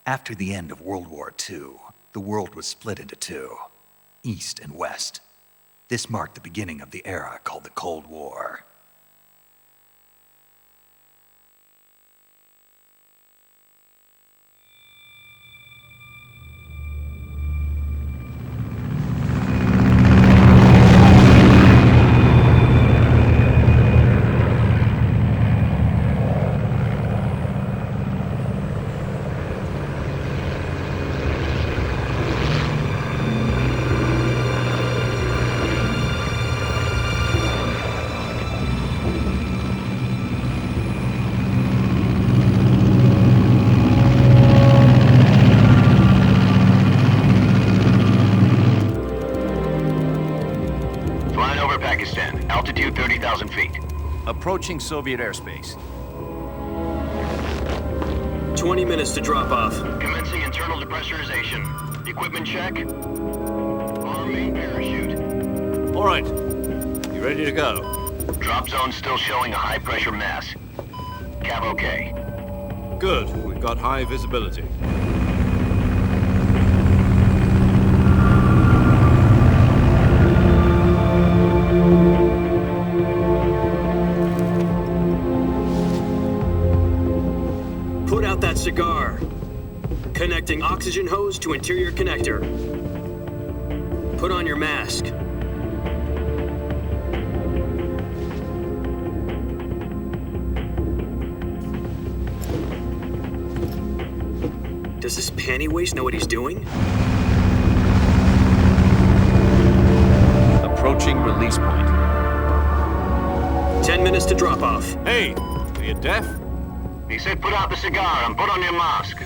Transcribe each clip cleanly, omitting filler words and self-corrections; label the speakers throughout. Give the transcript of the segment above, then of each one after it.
Speaker 1: After the end of World War II, the world was split into two, East and West. This marked the beginning of the era called the Cold War.
Speaker 2: Altitude 30,000 feet.
Speaker 3: Approaching Soviet airspace.
Speaker 4: 20 minutes to drop off.
Speaker 2: Commencing internal depressurization. Equipment check. Arm main parachute.
Speaker 3: All right. You ready to go?
Speaker 2: Drop zone still showing a high pressure mass. Cav okay.
Speaker 3: Good. We've got high visibility.
Speaker 4: Put out that cigar. Connecting oxygen hose to interior connector. Put on your mask. Does this panty waste know what he's doing?
Speaker 3: Approaching release point.
Speaker 4: 10 minutes to drop off.
Speaker 3: Hey, are you deaf?
Speaker 2: He said put out the cigar and put on your mask.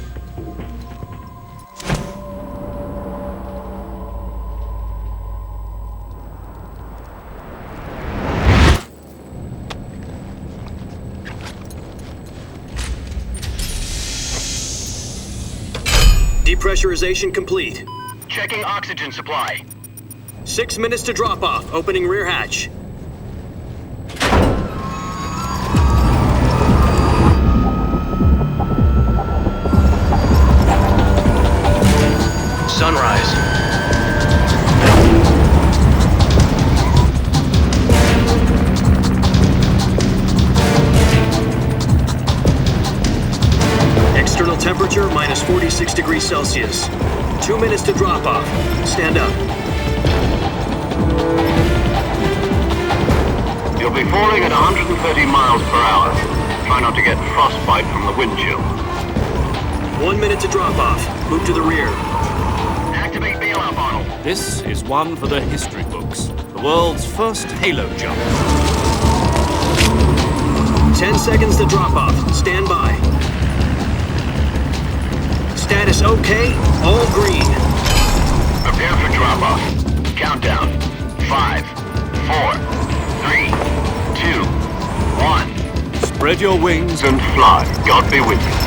Speaker 4: Depressurization complete.
Speaker 2: Checking oxygen supply.
Speaker 4: 6 minutes to drop off. Opening rear hatch.
Speaker 2: Sunrise.
Speaker 4: External temperature minus 46 degrees Celsius. 2 minutes to drop off. Stand up.
Speaker 2: You'll be falling at 130 miles per hour. Try not to get frostbite from the wind chill.
Speaker 4: 1 minute to drop off. Move to the rear.
Speaker 2: Activate bailout model.
Speaker 3: This is one for the history books. The world's first halo jump.
Speaker 4: 10 seconds to drop off. Stand by. Status okay. All green.
Speaker 2: Prepare for drop-off. Countdown. 5, 4, 3, 2, 1.
Speaker 3: Spread your wings
Speaker 2: And fly. God be with you.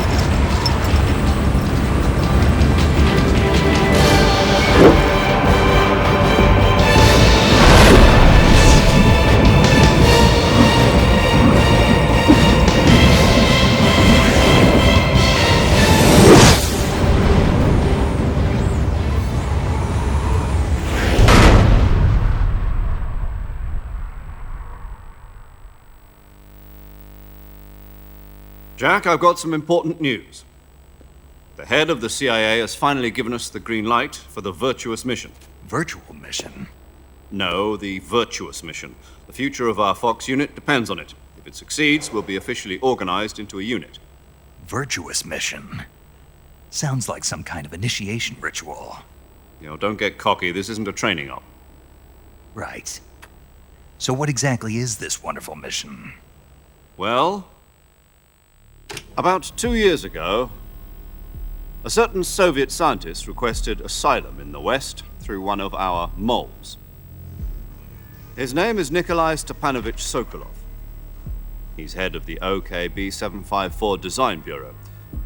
Speaker 3: Jack, I've got some important news. The head of the CIA has finally given us the green light for the virtuous mission.
Speaker 1: Virtual mission?
Speaker 3: No, the virtuous mission. The future of our Fox unit depends on it. If it succeeds, we'll be officially organized into a unit.
Speaker 1: Virtuous mission? Sounds like some kind of initiation ritual.
Speaker 3: Don't get cocky. This isn't a training op.
Speaker 1: Right. So what exactly is this wonderful mission?
Speaker 3: Well, about 2 years ago, a certain Soviet scientist requested asylum in the West through one of our moles. His name is Nikolai Stepanovich Sokolov. He's head of the OKB 754 Design Bureau,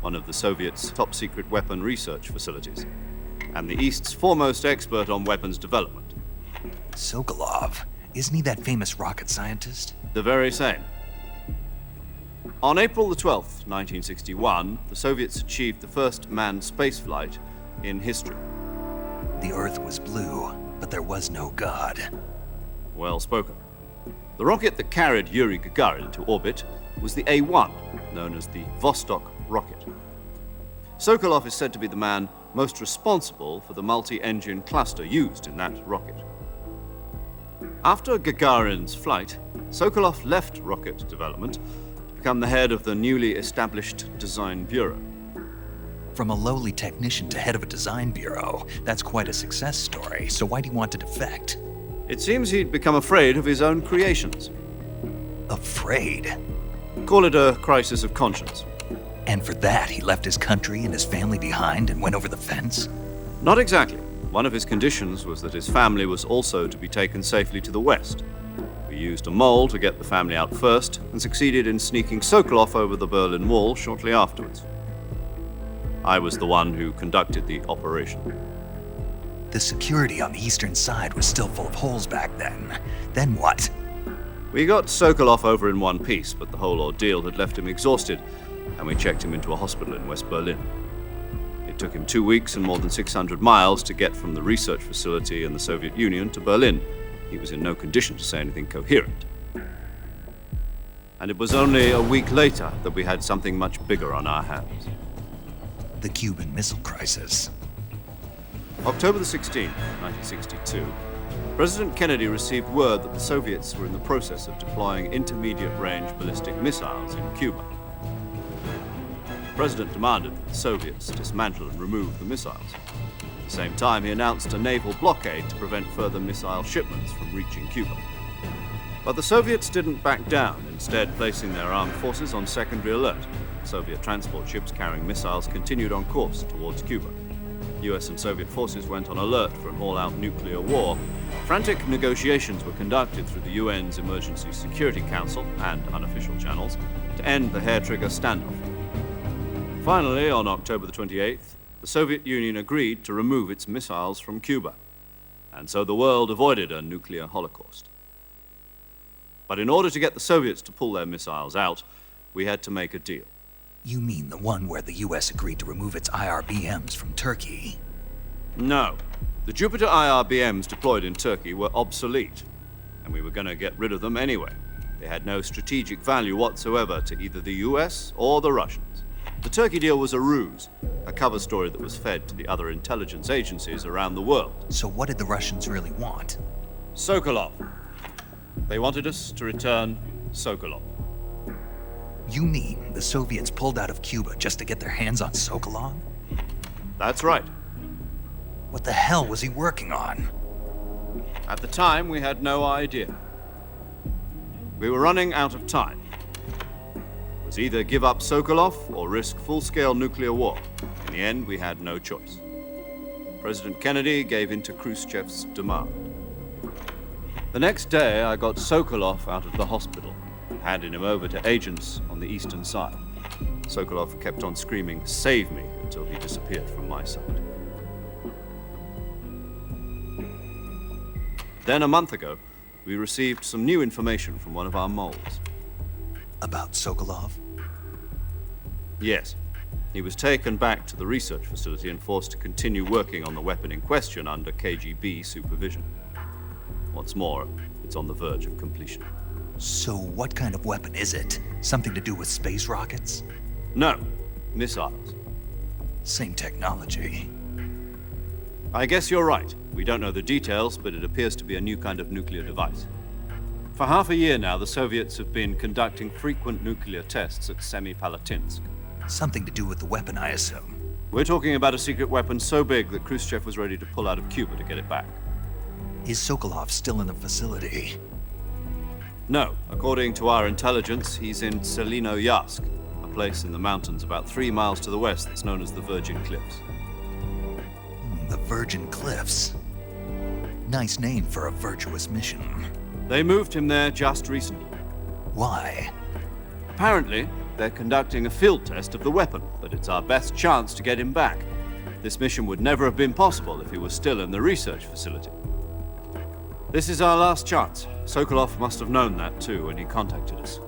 Speaker 3: one of the Soviets' top-secret weapon research facilities, and the East's foremost expert on weapons development.
Speaker 1: Sokolov? Isn't he that famous rocket scientist?
Speaker 3: The very same. On April the 12th, 1961, the Soviets achieved the first manned spaceflight in history.
Speaker 1: The Earth was blue, but there was no God.
Speaker 3: Well spoken. The rocket that carried Yuri Gagarin to orbit was the A-1, known as the Vostok rocket. Sokolov is said to be the man most responsible for the multi-engine cluster used in that rocket. After Gagarin's flight, Sokolov left rocket development to become the head of the newly established Design Bureau.
Speaker 1: From a lowly technician to head of a design bureau, that's quite a success story, so why do you want to defect?
Speaker 3: It seems he'd become afraid of his own creations.
Speaker 1: Afraid?
Speaker 3: Call it a crisis of conscience.
Speaker 1: And for that, he left his country and his family behind and went over the fence?
Speaker 3: Not exactly. One of his conditions was that his family was also to be taken safely to the West. We used a mole to get the family out first and succeeded in sneaking Sokolov over the Berlin Wall shortly afterwards. I was the one who conducted the operation.
Speaker 1: The security on the eastern side was still full of holes back then. Then what?
Speaker 3: We got Sokolov over in one piece, but the whole ordeal had left him exhausted, and we checked him into a hospital in West Berlin. It took him 2 weeks and more than 600 miles to get from the research facility in the Soviet Union to Berlin. He was in no condition to say anything coherent. And it was only a week later that we had something much bigger on our hands.
Speaker 1: The Cuban Missile Crisis.
Speaker 3: October the 16th, 1962, President Kennedy received word that the Soviets were in the process of deploying intermediate-range ballistic missiles in Cuba. The President demanded that the Soviets dismantle and remove the missiles. At the same time, he announced a naval blockade to prevent further missile shipments from reaching Cuba. But the Soviets didn't back down, instead placing their armed forces on secondary alert. Soviet transport ships carrying missiles continued on course towards Cuba. US and Soviet forces went on alert for an all-out nuclear war. Frantic negotiations were conducted through the UN's Emergency Security Council and unofficial channels to end the hair-trigger standoff. Finally, on October the 28th, the Soviet Union agreed to remove its missiles from Cuba, and so the world avoided a nuclear holocaust. But in order to get the Soviets to pull their missiles out, we had to make a deal.
Speaker 1: You mean the one where the US agreed to remove its IRBMs from Turkey?
Speaker 3: No. The Jupiter IRBMs deployed in Turkey were obsolete, and we were going to get rid of them anyway. They had no strategic value whatsoever to either the US or the Russians. The Turkey deal was a ruse, a cover story that was fed to the other intelligence agencies around the world.
Speaker 1: So what did the Russians really want?
Speaker 3: Sokolov. They wanted us to return Sokolov.
Speaker 1: You mean the Soviets pulled out of Cuba just to get their hands on Sokolov?
Speaker 3: That's right.
Speaker 1: What the hell was he working on?
Speaker 3: At the time, we had no idea. We were running out of time. It was either give up Sokolov or risk full-scale nuclear war. In the end, we had no choice. President Kennedy gave in to Khrushchev's demand. The next day, I got Sokolov out of the hospital, handing him over to agents on the eastern side. Sokolov kept on screaming, "Save me," until he disappeared from my side. Then a month ago, we received some new information from one of our moles.
Speaker 1: About Sokolov?
Speaker 3: Yes. He was taken back to the research facility and forced to continue working on the weapon in question under KGB supervision. What's more, it's on the verge of completion.
Speaker 1: So what kind of weapon is it? Something to do with space rockets?
Speaker 3: No, missiles.
Speaker 1: Same technology.
Speaker 3: I guess you're right. We don't know the details, but it appears to be a new kind of nuclear device. For half a year now, the Soviets have been conducting frequent nuclear tests at Semipalatinsk.
Speaker 1: Something to do with the weapon, I assume.
Speaker 3: We're talking about a secret weapon so big that Khrushchev was ready to pull out of Cuba to get it back.
Speaker 1: Is Sokolov still in the facility?
Speaker 3: No, according to our intelligence, he's in Selino-Yarsk, a place in the mountains about 3 miles to the west that's known as the Virgin Cliffs.
Speaker 1: The Virgin Cliffs. Nice name for a virtuous mission.
Speaker 3: They moved him there just recently.
Speaker 1: Why?
Speaker 3: Apparently, they're conducting a field test of the weapon, but it's our best chance to get him back. This mission would never have been possible if he was still in the research facility. This is our last chance. Sokolov must have known that too when he contacted us.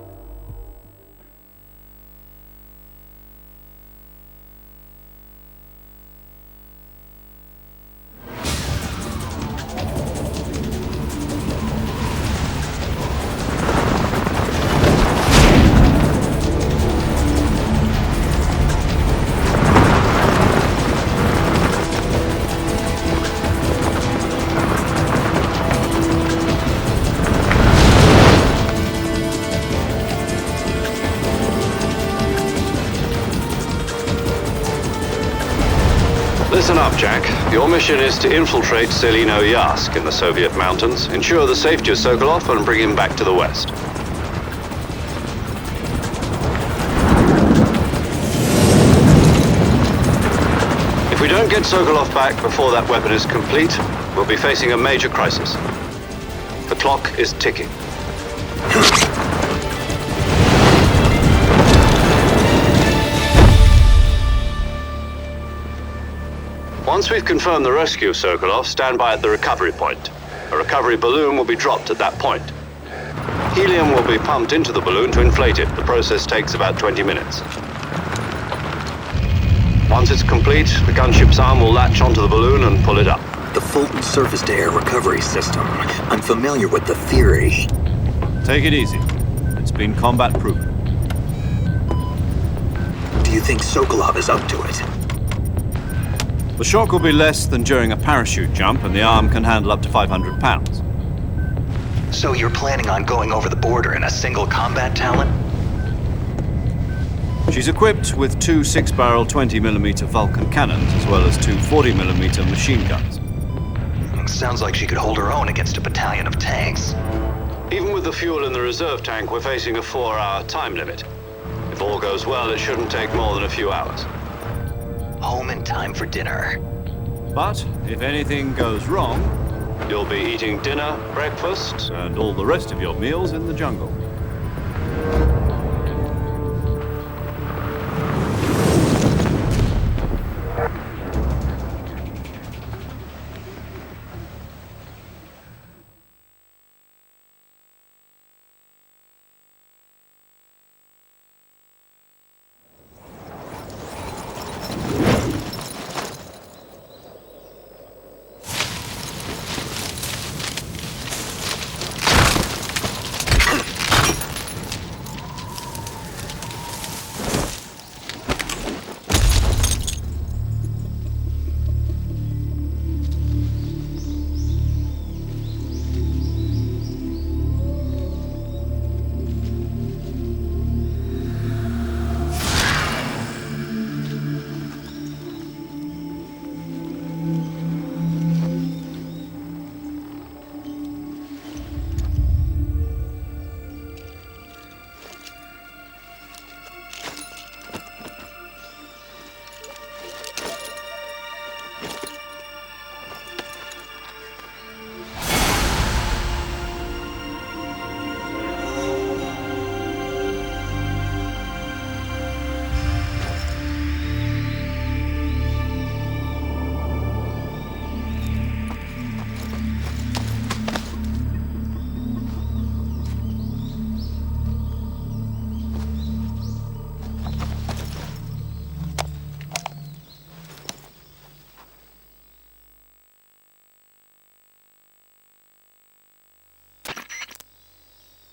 Speaker 2: Listen up, Jack. Your mission is to infiltrate Selino-Yarsk in the Soviet mountains, ensure the safety of Sokolov, and bring him back to the West. If we don't get Sokolov back before that weapon is complete, we'll be facing a major crisis. The clock is ticking. Once we've confirmed the rescue of Sokolov, stand by at the recovery point. A recovery balloon will be dropped at that point. Helium will be pumped into the balloon to inflate it. The process takes about 20 minutes. Once it's complete, the gunship's arm will latch onto the balloon and pull it up.
Speaker 5: The Fulton surface-to-air recovery system. I'm familiar with the theory.
Speaker 3: Take it easy. It's been combat-proven.
Speaker 5: Do you think Sokolov is up to it?
Speaker 3: The shock will be less than during a parachute jump, and the arm can handle up to 500 pounds.
Speaker 1: So you're planning on going over the border in a single combat Talon?
Speaker 3: She's equipped with 2 6-barrel 20mm Vulcan cannons, as well as 2 40mm machine guns.
Speaker 1: Sounds like she could hold her own against a battalion of tanks.
Speaker 2: Even with the fuel in the reserve tank, we're facing a 4-hour time limit. If all goes well, it shouldn't take more than a few hours.
Speaker 1: Home in time for dinner.
Speaker 3: But if anything goes wrong,
Speaker 2: You'll be eating dinner, breakfast,
Speaker 3: and all the rest of your meals in the jungle.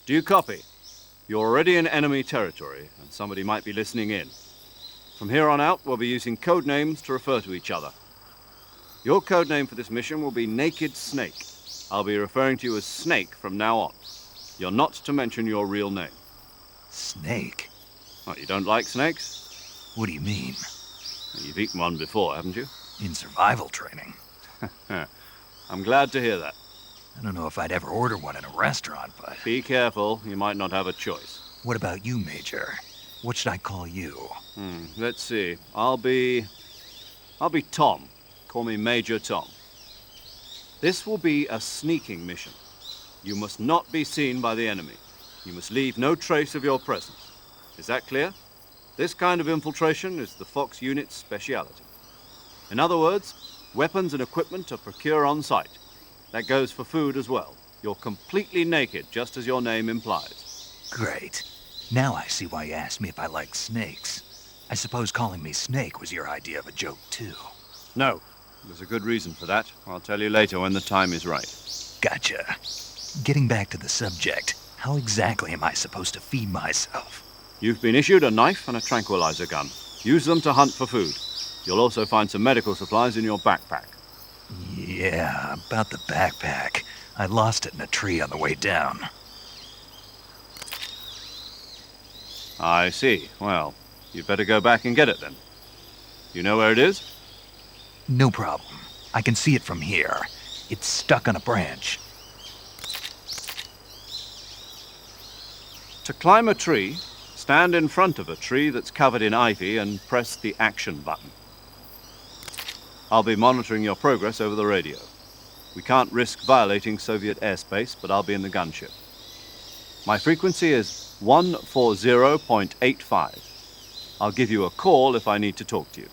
Speaker 3: Do you copy? You're already in enemy territory, and somebody might be listening in. From here on out, we'll be using code names to refer to each other. Your code name for this mission will be Naked Snake. I'll be referring to you as Snake from now on. You're not to mention your real name.
Speaker 1: Snake?
Speaker 3: Oh, you don't like snakes?
Speaker 1: What do you mean?
Speaker 3: You've eaten one before, haven't you?
Speaker 1: In survival training.
Speaker 3: I'm glad to hear that.
Speaker 1: I don't know if I'd ever order one in a restaurant, but...
Speaker 3: Be careful, you might not have a choice.
Speaker 1: What about you, Major? What should I call you?
Speaker 3: Let's see. I'll be Tom. Call me Major Tom. This will be a sneaking mission. You must not be seen by the enemy. You must leave no trace of your presence. Is that clear? This kind of infiltration is the Fox unit's speciality. In other words, weapons and equipment are procured on site. That goes for food as well. You're completely naked, just as your name implies.
Speaker 1: Great. Now I see why you asked me if I like snakes. I suppose calling me Snake was your idea of a joke, too.
Speaker 3: No, there's a good reason for that. I'll tell you later when the time is right.
Speaker 1: Gotcha. Getting back to the subject, how exactly am I supposed to feed myself?
Speaker 3: You've been issued a knife and a tranquilizer gun. Use them to hunt for food. You'll also find some medical supplies in your backpack.
Speaker 1: Yeah, about the backpack. I lost it in a tree on the way down.
Speaker 3: I see. Well, you'd better go back and get it then. You know where it is?
Speaker 1: No problem. I can see it from here. It's stuck on a branch.
Speaker 3: To climb a tree, stand in front of a tree that's covered in ivy and press the action button. I'll be monitoring your progress over the radio. We can't risk violating Soviet airspace, but I'll be in the gunship. My frequency is 140.85. I'll give you a call if I need to talk to you.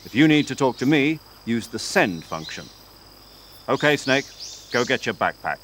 Speaker 3: If you need to talk to me, use the send function. Okay, Snake, go get your backpack.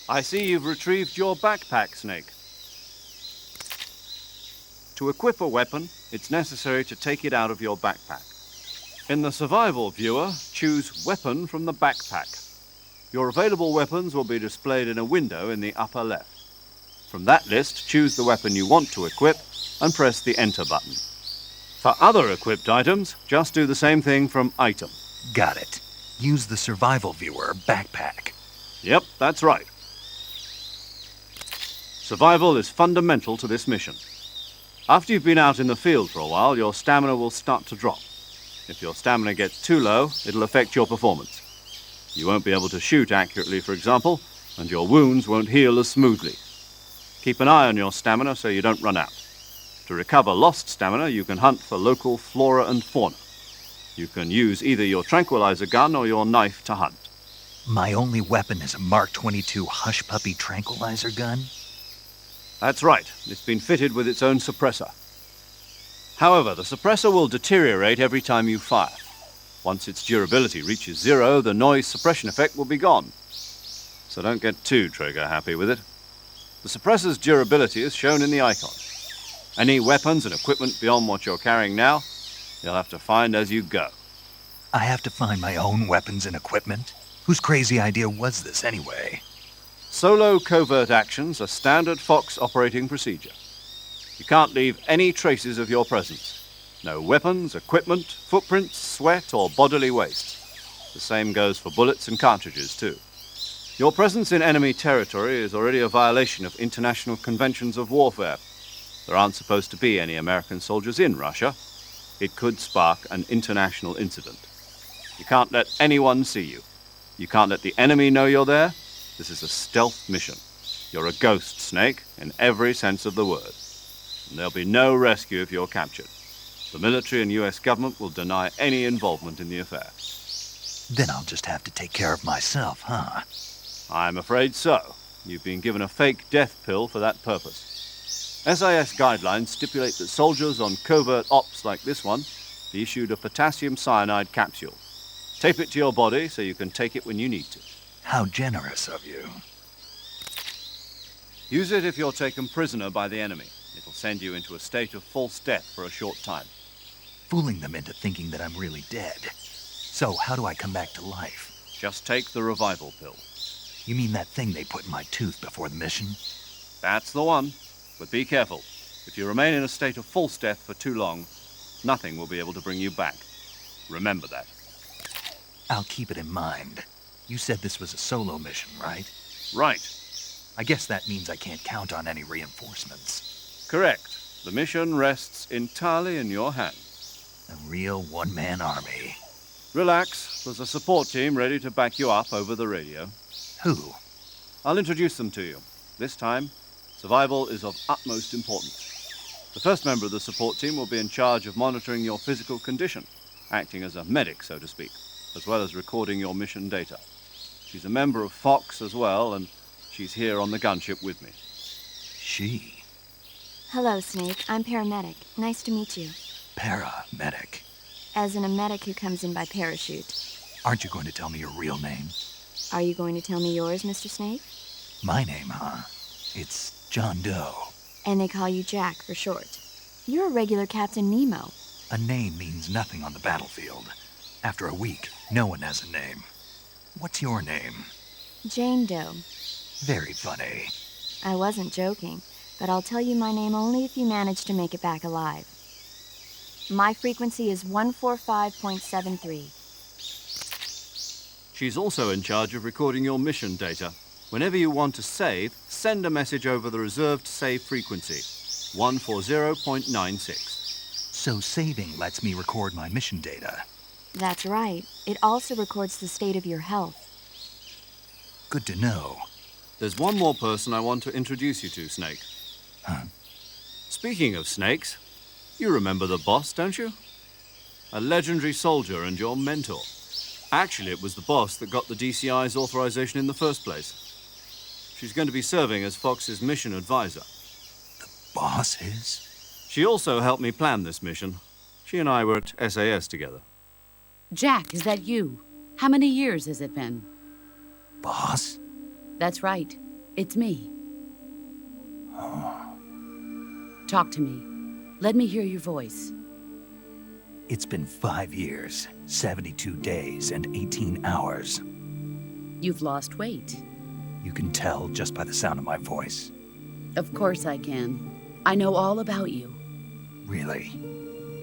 Speaker 3: I see you've retrieved your backpack, Snake. To equip a weapon, it's necessary to take it out of your backpack. In the survival viewer, choose Weapon from the backpack. Your available weapons will be displayed in a window in the upper left. From that list, choose the weapon you want to equip and press the Enter button. For other equipped items, just do the same thing from Item.
Speaker 1: Got it. Use the survival viewer backpack.
Speaker 3: Yep, that's right. Survival is fundamental to this mission. After you've been out in the field for a while, your stamina will start to drop. If your stamina gets too low, it'll affect your performance. You won't be able to shoot accurately, for example, and your wounds won't heal as smoothly. Keep an eye on your stamina so you don't run out. To recover lost stamina, you can hunt for local flora and fauna. You can use either your tranquilizer gun or your knife to hunt.
Speaker 1: My only weapon is a Mark 22 Hush Puppy tranquilizer gun?
Speaker 3: That's right. It's been fitted with its own suppressor. However, the suppressor will deteriorate every time you fire. Once its durability reaches 0, the noise suppression effect will be gone. So don't get too trigger-happy with it. The suppressor's durability is shown in the icon. Any weapons and equipment beyond what you're carrying now, you'll have to find as you go.
Speaker 1: I have to find my own weapons and equipment? Whose crazy idea was this, anyway?
Speaker 3: Solo covert actions are standard Fox operating procedure. You can't leave any traces of your presence. No weapons, equipment, footprints, sweat, or bodily waste. The same goes for bullets and cartridges, too. Your presence in enemy territory is already a violation of international conventions of warfare. There aren't supposed to be any American soldiers in Russia. It could spark an international incident. You can't let anyone see you. You can't let the enemy know you're there. This is a stealth mission. You're a ghost, Snake, in every sense of the word. And there'll be no rescue if you're captured. The military and US government will deny any involvement in the affair.
Speaker 1: Then I'll just have to take care of myself, huh?
Speaker 3: I'm afraid so. You've been given a fake death pill for that purpose. SIS guidelines stipulate that soldiers on covert ops like this one be issued a potassium cyanide capsule. Tape it to your body so you can take it when you need to.
Speaker 1: How generous of you.
Speaker 3: Use it if you're taken prisoner by the enemy. It'll send you into a state of false death for a short time.
Speaker 1: Fooling them into thinking that I'm really dead. So, how do I come back to life?
Speaker 3: Just take the revival pill.
Speaker 1: You mean that thing they put in my tooth before the mission?
Speaker 3: That's the one. But be careful. If you remain in a state of false death for too long, nothing will be able to bring you back. Remember that.
Speaker 1: I'll keep it in mind. You said this was a solo mission, right?
Speaker 3: Right.
Speaker 1: I guess that means I can't count on any reinforcements.
Speaker 3: Correct. The mission rests entirely in your hands.
Speaker 1: A real one-man army.
Speaker 3: Relax. There's a support team ready to back you up over the radio.
Speaker 1: Who?
Speaker 3: I'll introduce them to you. This time, survival is of utmost importance. The first member of the support team will be in charge of monitoring your physical condition, acting as a medic, so to speak, as well as recording your mission data. She's a member of Fox as well, and she's here on the gunship with me.
Speaker 1: She?
Speaker 6: Hello, Snake. I'm paramedic. Nice to meet you.
Speaker 1: Paramedic.
Speaker 6: As in a medic who comes in by parachute.
Speaker 1: Aren't you going to tell me your real name?
Speaker 6: Are you going to tell me yours, Mr. Snake?
Speaker 1: My name, huh? It's John Doe.
Speaker 6: And they call you Jack for short. You're a regular Captain Nemo.
Speaker 1: A name means nothing on the battlefield. After a week, no one has a name. What's your name?
Speaker 6: Jane Doe.
Speaker 1: Very funny.
Speaker 6: I wasn't joking, but I'll tell you my name only if you manage to make it back alive. My frequency is 145.73.
Speaker 3: She's also in charge of recording your mission data. Whenever you want to save, send a message over the reserved save frequency, 140.96.
Speaker 1: So saving lets me record my mission data.
Speaker 6: That's right. It also records the state of your health.
Speaker 1: Good to know.
Speaker 3: There's one more person I want to introduce you to, Snake.
Speaker 1: Huh?
Speaker 3: Speaking of snakes, you remember the boss, don't you? A legendary soldier and your mentor. Actually, it was the boss that got the DCI's authorization in the first place. She's going to be serving as Fox's mission advisor.
Speaker 1: The boss is?
Speaker 3: She also helped me plan this mission. She and I were at SAS together.
Speaker 7: Jack, is that you? How many years has it been?
Speaker 1: Boss?
Speaker 7: That's right. It's me. Talk to me. Let me hear your voice.
Speaker 1: It's been 5 years, 72 days, and 18 hours.
Speaker 7: You've lost weight.
Speaker 1: You can tell just by the sound of my voice.
Speaker 7: Of course I can. I know all about you.
Speaker 1: Really?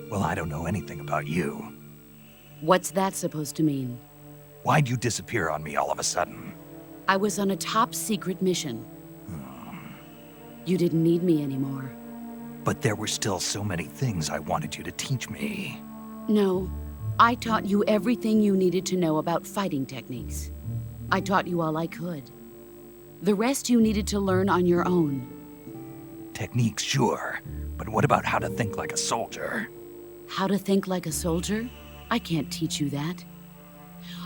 Speaker 1: Well, I don't know anything about you.
Speaker 7: What's that supposed to mean?
Speaker 1: Why'd you disappear on me all of a sudden?
Speaker 7: I was on a top-secret mission. You didn't need me anymore.
Speaker 1: But there were still so many things I wanted you to teach me.
Speaker 7: No, I taught you everything you needed to know about fighting techniques. I taught you all I could. The rest you needed to learn on your own.
Speaker 1: Techniques, sure. But what about how to think like a soldier?
Speaker 7: How to think like a soldier? I can't teach you that.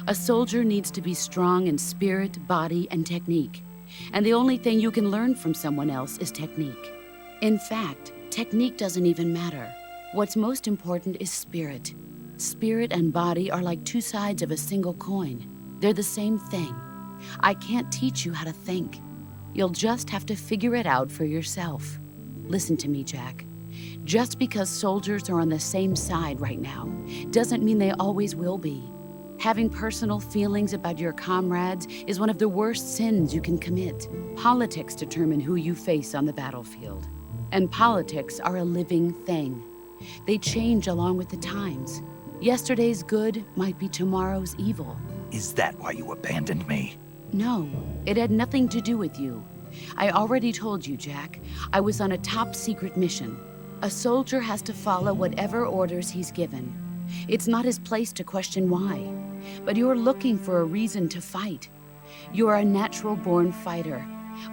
Speaker 7: A soldier needs to be strong in spirit, body, and technique. And the only thing you can learn from someone else is technique. In fact, technique doesn't even matter. What's most important is spirit. Spirit and body are like two sides of a single coin. They're the same thing. I can't teach you how to think. You'll just have to figure it out for yourself. Listen to me, Jack. Just because soldiers are on the same side right now doesn't mean they always will be. Having personal feelings about your comrades is one of the worst sins you can commit. Politics determine who you face on the battlefield. And politics are a living thing. They change along with the times. Yesterday's good might be tomorrow's evil.
Speaker 1: Is that why you abandoned me?
Speaker 7: No, it had nothing to do with you. I already told you, Jack. I was on a top-secret mission. A soldier has to follow whatever orders he's given. It's not his place to question why. But you're looking for a reason to fight. You're a natural-born fighter,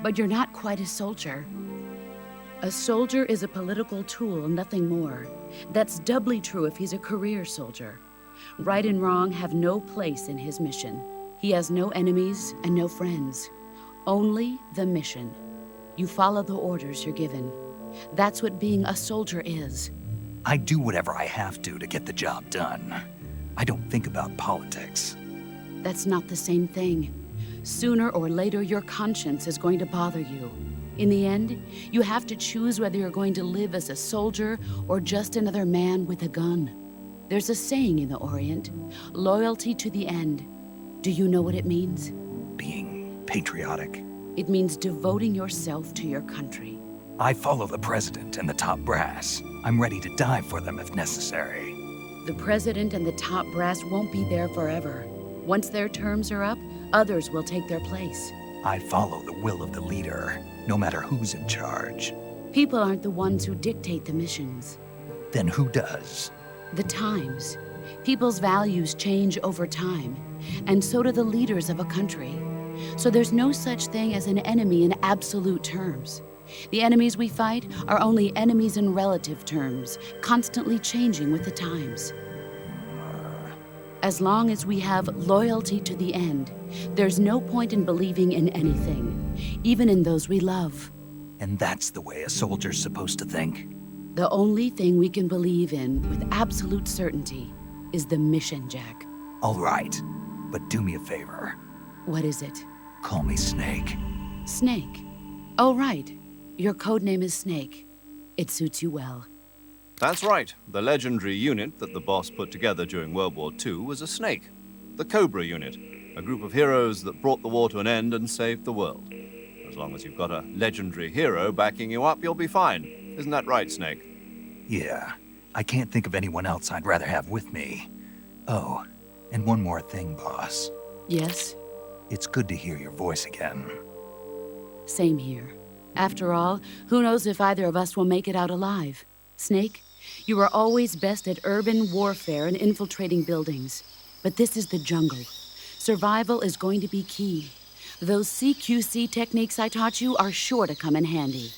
Speaker 7: but you're not quite a soldier. A soldier is a political tool, nothing more. That's doubly true if he's a career soldier. Right and wrong have no place in his mission. He has no enemies and no friends. Only the mission. You follow the orders you're given. That's what being a soldier is.
Speaker 1: I do whatever I have to get the job done. I don't think about politics.
Speaker 7: That's not the same thing. Sooner or later, your conscience is going to bother you. In the end, you have to choose whether you're going to live as a soldier or just another man with a gun. There's a saying in the Orient, loyalty to the end. Do you know what it means?
Speaker 1: Being patriotic.
Speaker 7: It means devoting yourself to your country.
Speaker 1: I follow the president and the top brass. I'm ready to die for them if necessary.
Speaker 7: The president and the top brass won't be there forever. Once their terms are up, others will take their place.
Speaker 1: I follow the will of the leader, no matter who's in charge.
Speaker 7: People aren't the ones who dictate the missions.
Speaker 1: Then who does?
Speaker 7: The times. People's values change over time, and so do the leaders of a country. So there's no such thing as an enemy in absolute terms. The enemies we fight are only enemies in relative terms, constantly changing with the times. As long as we have loyalty to the end, there's no point in believing in anything, even in those we love.
Speaker 1: And that's the way a soldier's supposed to think?
Speaker 7: The only thing we can believe in with absolute certainty is the mission, Jack.
Speaker 1: All right, but do me a favor.
Speaker 7: What is it?
Speaker 1: Call me Snake.
Speaker 7: Snake. Oh, right. Your code name is Snake. It suits you well.
Speaker 3: That's right. The legendary unit that the boss put together during World War II was a snake. The Cobra unit, a group of heroes that brought the war to an end and saved the world. As long as you've got a legendary hero backing you up, you'll be fine. Isn't that right, Snake?
Speaker 1: Yeah, I can't think of anyone else I'd rather have with me. Oh, and one more thing, boss.
Speaker 7: Yes?
Speaker 1: It's good to hear your voice again.
Speaker 7: Same here. After all, who knows if either of us will make it out alive? Snake, you are always best at urban warfare and infiltrating buildings. But this is the jungle. Survival is going to be key. Those CQC techniques I taught you are sure to come in handy.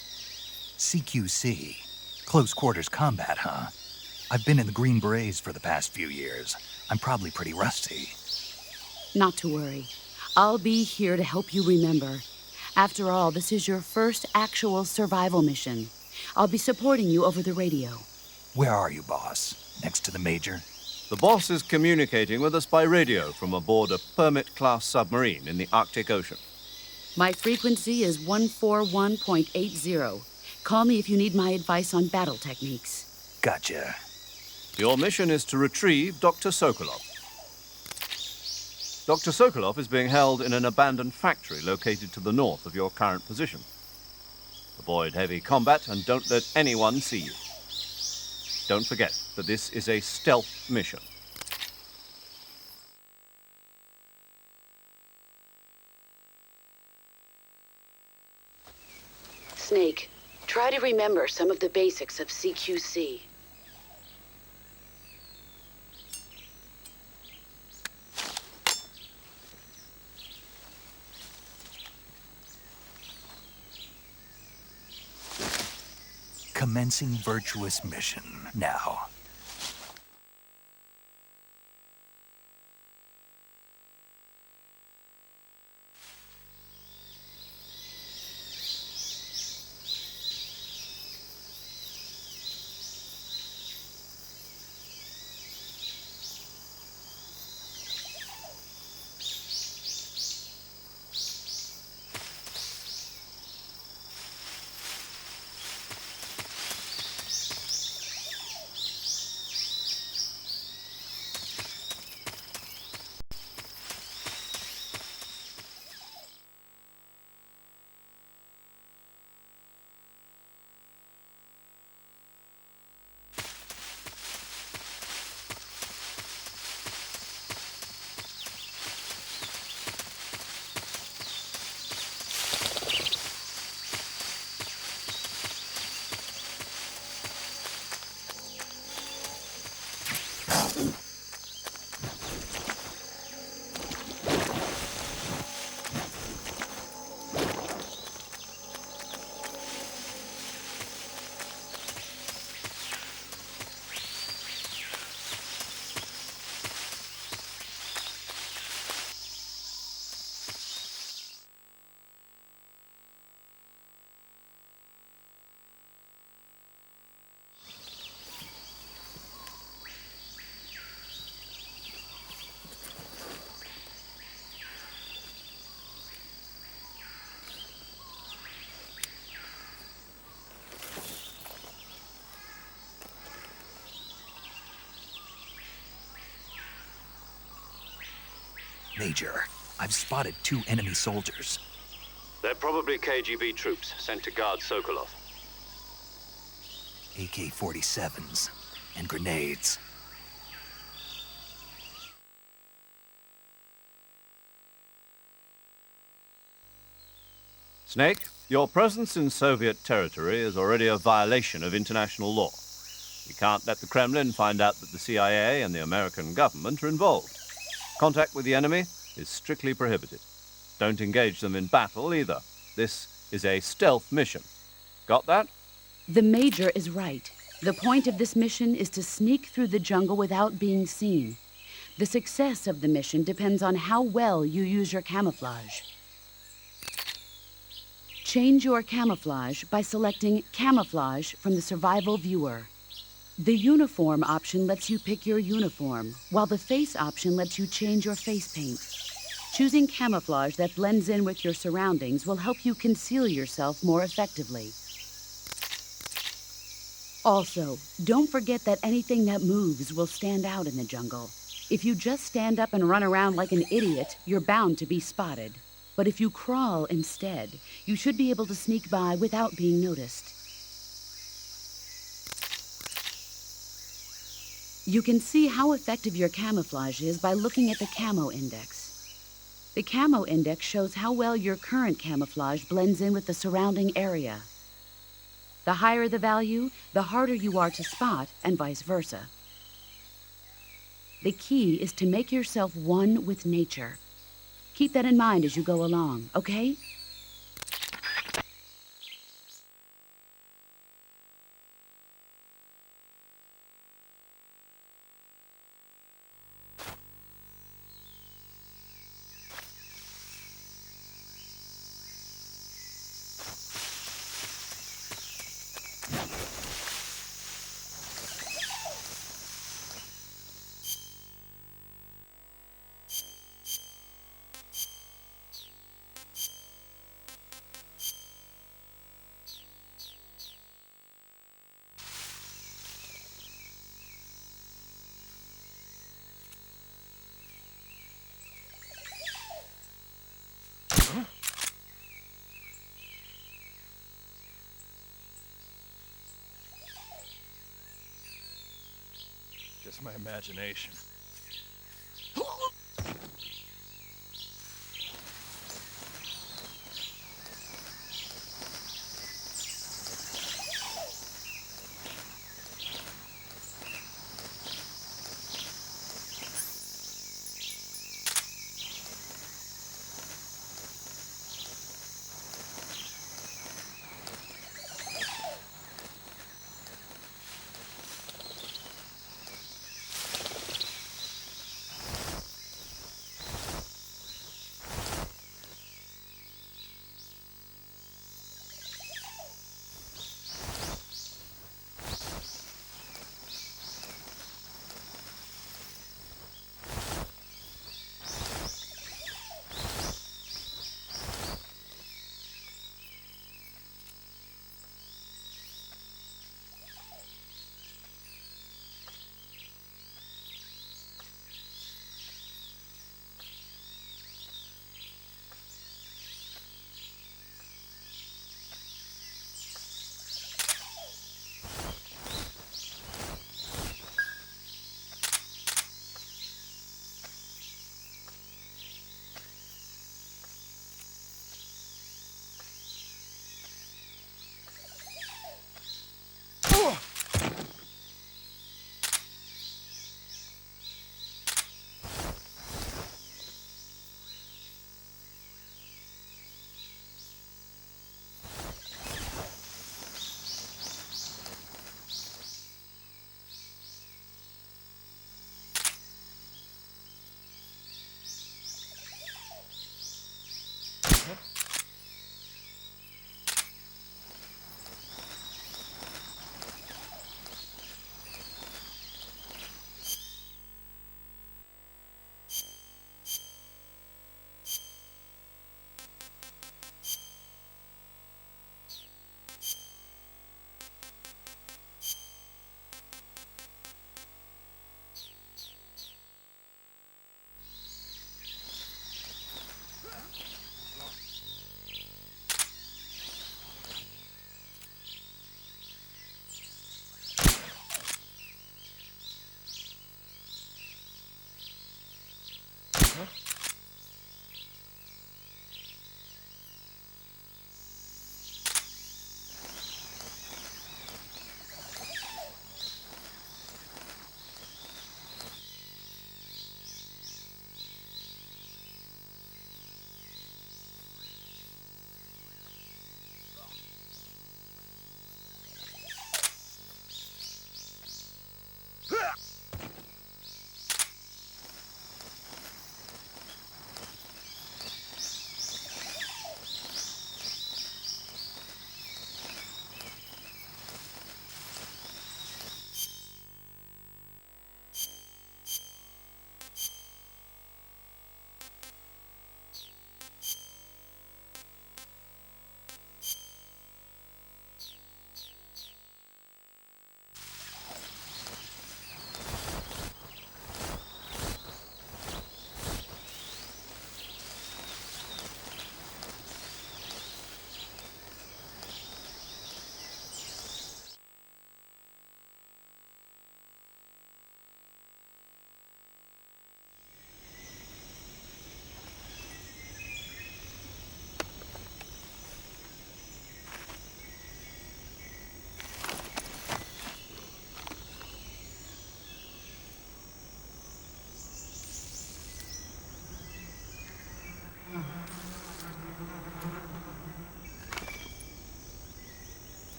Speaker 1: CQC? Close quarters combat, huh? I've been in the Green Berets for the past few years. I'm probably pretty rusty.
Speaker 7: Not to worry. I'll be here to help you remember. After all, this is your first actual survival mission. I'll be supporting you over the radio.
Speaker 1: Where are you, boss? Next to the Major?
Speaker 3: The boss is communicating with us by radio from aboard a Permit-class submarine in the Arctic Ocean.
Speaker 7: My frequency is 141.80. Call me if you need my advice on battle techniques.
Speaker 1: Gotcha.
Speaker 3: Your mission is to retrieve Dr. Sokolov. Dr. Sokolov is being held in an abandoned factory located to the north of your current position. Avoid heavy combat and don't let anyone see you. Don't forget that this is a stealth mission.
Speaker 7: Snake, try to remember some of the basics of CQC.
Speaker 1: Commencing virtuous mission now. Major, I've spotted 2 enemy soldiers.
Speaker 2: They're probably KGB troops sent to guard Sokolov.
Speaker 1: AK-47s and grenades.
Speaker 3: Snake, your presence in Soviet territory is already a violation of international law. We can't let the Kremlin find out that the CIA and the American government are involved. Contact with the enemy is strictly prohibited. Don't engage them in battle either. This is a stealth mission. Got that?
Speaker 7: The Major is right. The point of this mission is to sneak through the jungle without being seen. The success of the mission depends on how well you use your camouflage. Change your camouflage by selecting Camouflage from the Survival Viewer. The Uniform option lets you pick your uniform, while the Face option lets you change your face paint. Choosing camouflage that blends in with your surroundings will help you conceal yourself more effectively. Also, don't forget that anything that moves will stand out in the jungle. If you just stand up and run around like an idiot, you're bound to be spotted. But if you crawl instead, you should be able to sneak by without being noticed. You can see how effective your camouflage is by looking at the Camo Index. The Camo Index shows how well your current camouflage blends in with the surrounding area. The higher the value, the harder you are to spot, and vice versa. The key is to make yourself one with nature. Keep that in mind as you go along, okay?
Speaker 8: Just my imagination.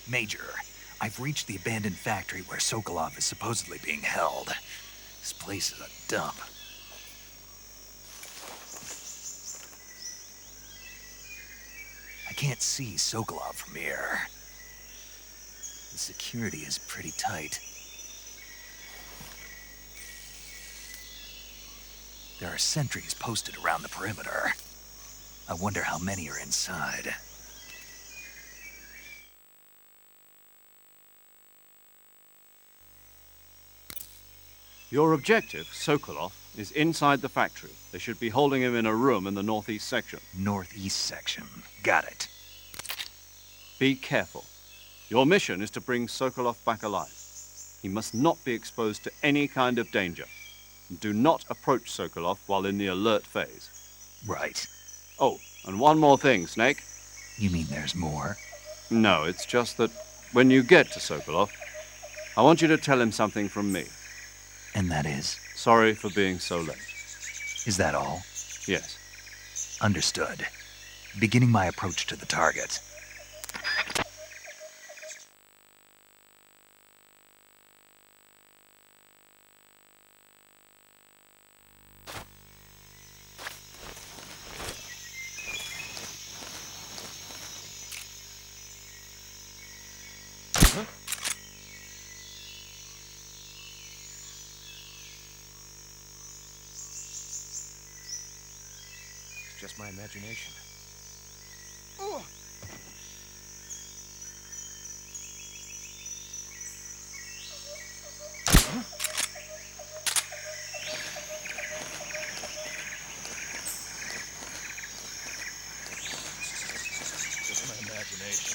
Speaker 1: Major, I've reached the abandoned factory where Sokolov is supposedly being held. This place is a dump. I can't see Sokolov from here. The security is pretty tight. There are sentries posted around the perimeter. I wonder how many are inside.
Speaker 3: Your objective, Sokolov, is inside the factory. They should be holding him in a room in the northeast section.
Speaker 1: Northeast section. Got it.
Speaker 3: Be careful. Your mission is to bring Sokolov back alive. He must not be exposed to any kind of danger. Do not approach Sokolov while in the alert phase.
Speaker 1: Right.
Speaker 3: Oh, and one more thing, Snake.
Speaker 1: You mean there's more?
Speaker 3: No, it's just that when you get to Sokolov, I want you to tell him something from me.
Speaker 1: And that is?
Speaker 3: Sorry for being so late.
Speaker 1: Is that all?
Speaker 3: Yes.
Speaker 1: Understood. Beginning my approach to the target.
Speaker 9: Just my imagination.
Speaker 8: Just my imagination.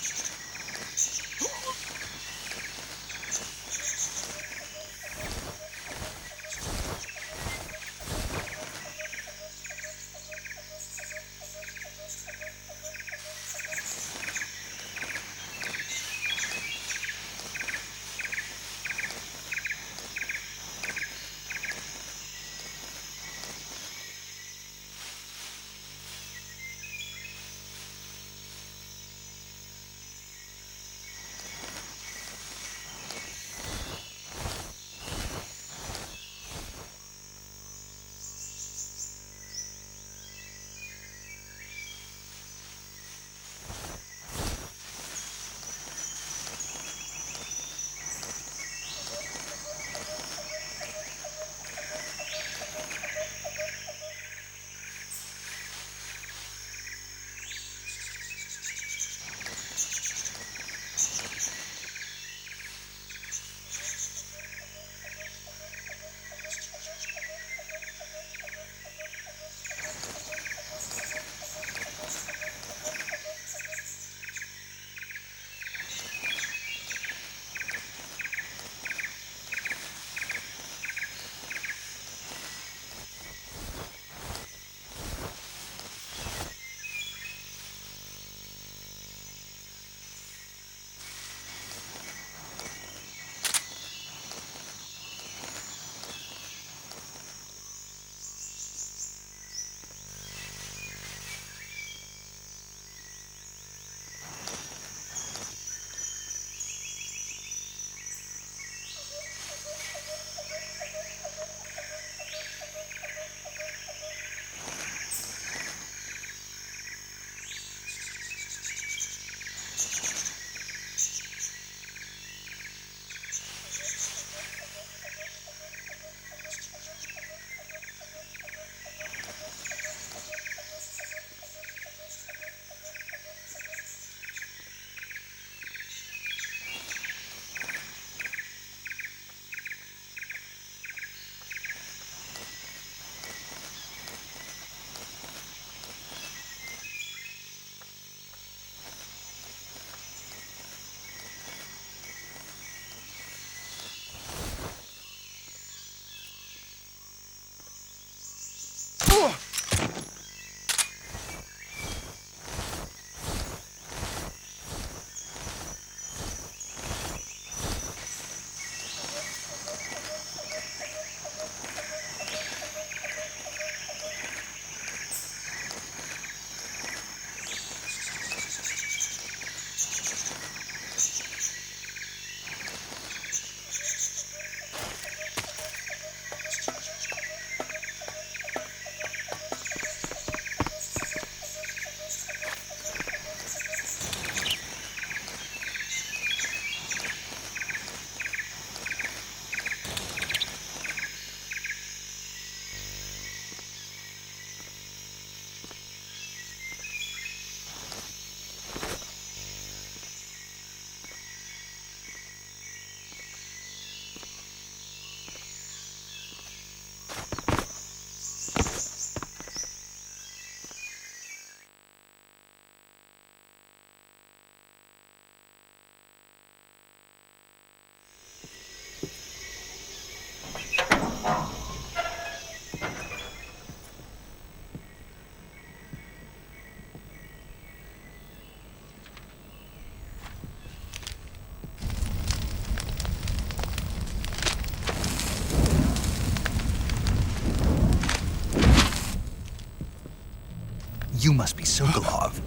Speaker 1: You must be Sokolov.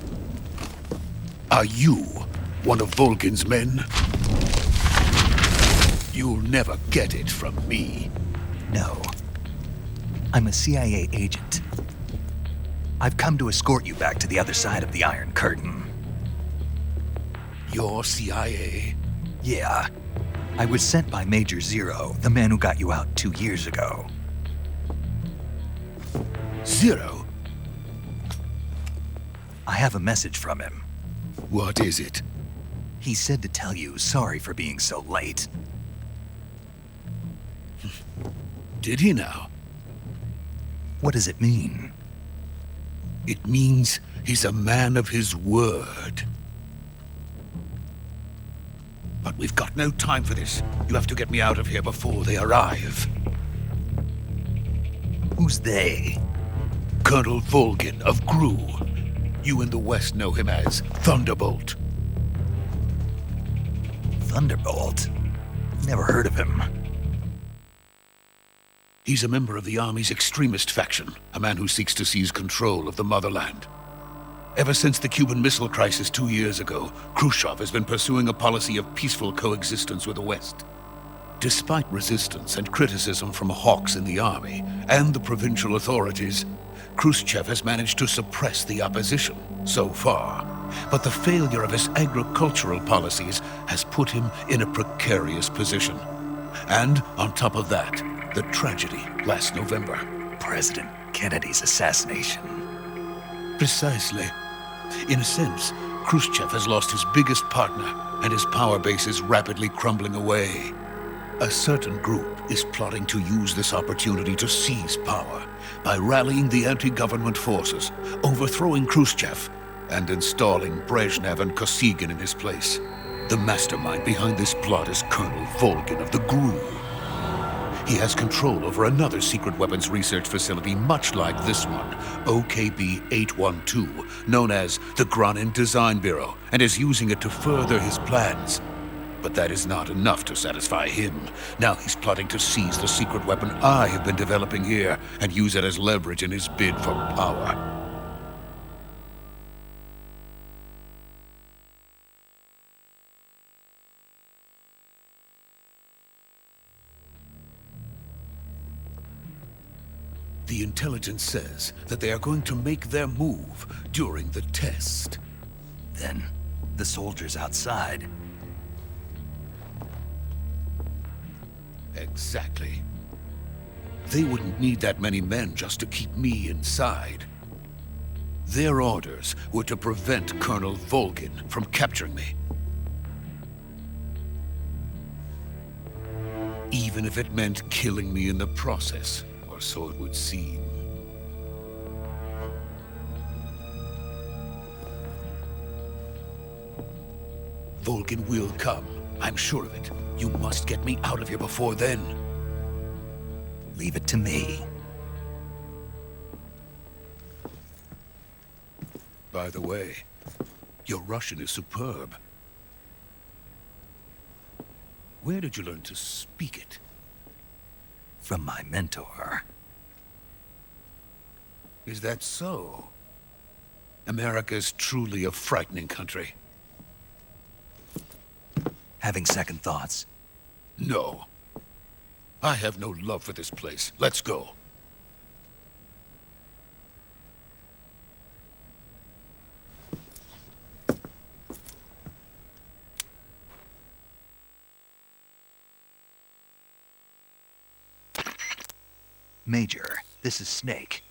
Speaker 10: Are you one of Volgin's men? You'll never get it from me.
Speaker 1: No. I'm a CIA agent. I've come to escort you back to the other side of the Iron Curtain.
Speaker 10: You're CIA?
Speaker 1: Yeah. I was sent by Major Zero, the man who got you out 2 years ago.
Speaker 10: Zero?
Speaker 1: I have a message from him.
Speaker 10: What is it?
Speaker 1: He said to tell you sorry for being so late.
Speaker 10: Did he now?
Speaker 1: What does it mean?
Speaker 10: It means he's a man of his word. But we've got no time for this. You have to get me out of here before they arrive.
Speaker 1: Who's they?
Speaker 10: Colonel Volgin of Gru. You in the West know him as Thunderbolt.
Speaker 1: Thunderbolt? Never heard of him.
Speaker 10: He's a member of the Army's extremist faction, a man who seeks to seize control of the motherland. Ever since the Cuban Missile Crisis 2 years ago, Khrushchev has been pursuing a policy of peaceful coexistence with the West. Despite resistance and criticism from hawks in the army and the provincial authorities, Khrushchev has managed to suppress the opposition so far. But the failure of his agricultural policies has put him in a precarious position. And on top of that, the tragedy last November.
Speaker 1: President Kennedy's assassination.
Speaker 10: Precisely. In a sense, Khrushchev has lost his biggest partner, and his power base is rapidly crumbling away. A certain group is plotting to use this opportunity to seize power by rallying the anti-government forces, overthrowing Khrushchev, and installing Brezhnev and Kosygin in his place. The mastermind behind this plot is Colonel Volgin of the Gru. He has control over another secret weapons research facility much like this one, OKB-812, known as the Granin Design Bureau, and is using it to further his plans. But that is not enough to satisfy him. Now he's plotting to seize the secret weapon I have been developing here and use it as leverage in his bid for power. The intelligence says that they are going to make their move during the test.
Speaker 1: Then, the soldiers outside.
Speaker 10: Exactly. They wouldn't need that many men just to keep me inside. Their orders were to prevent Colonel Volgin from capturing me. Even if it meant killing me in the process. Or so it would seem. Volgin will come. I'm sure of it. You must get me out of here before then.
Speaker 1: Leave it to me.
Speaker 10: By the way, your Russian is superb. Where did you learn to speak it?
Speaker 1: From my mentor.
Speaker 10: Is that so? America's truly a frightening country.
Speaker 1: Having second thoughts?
Speaker 10: No. I have no love for this place. Let's go.
Speaker 1: Major, this is Snake.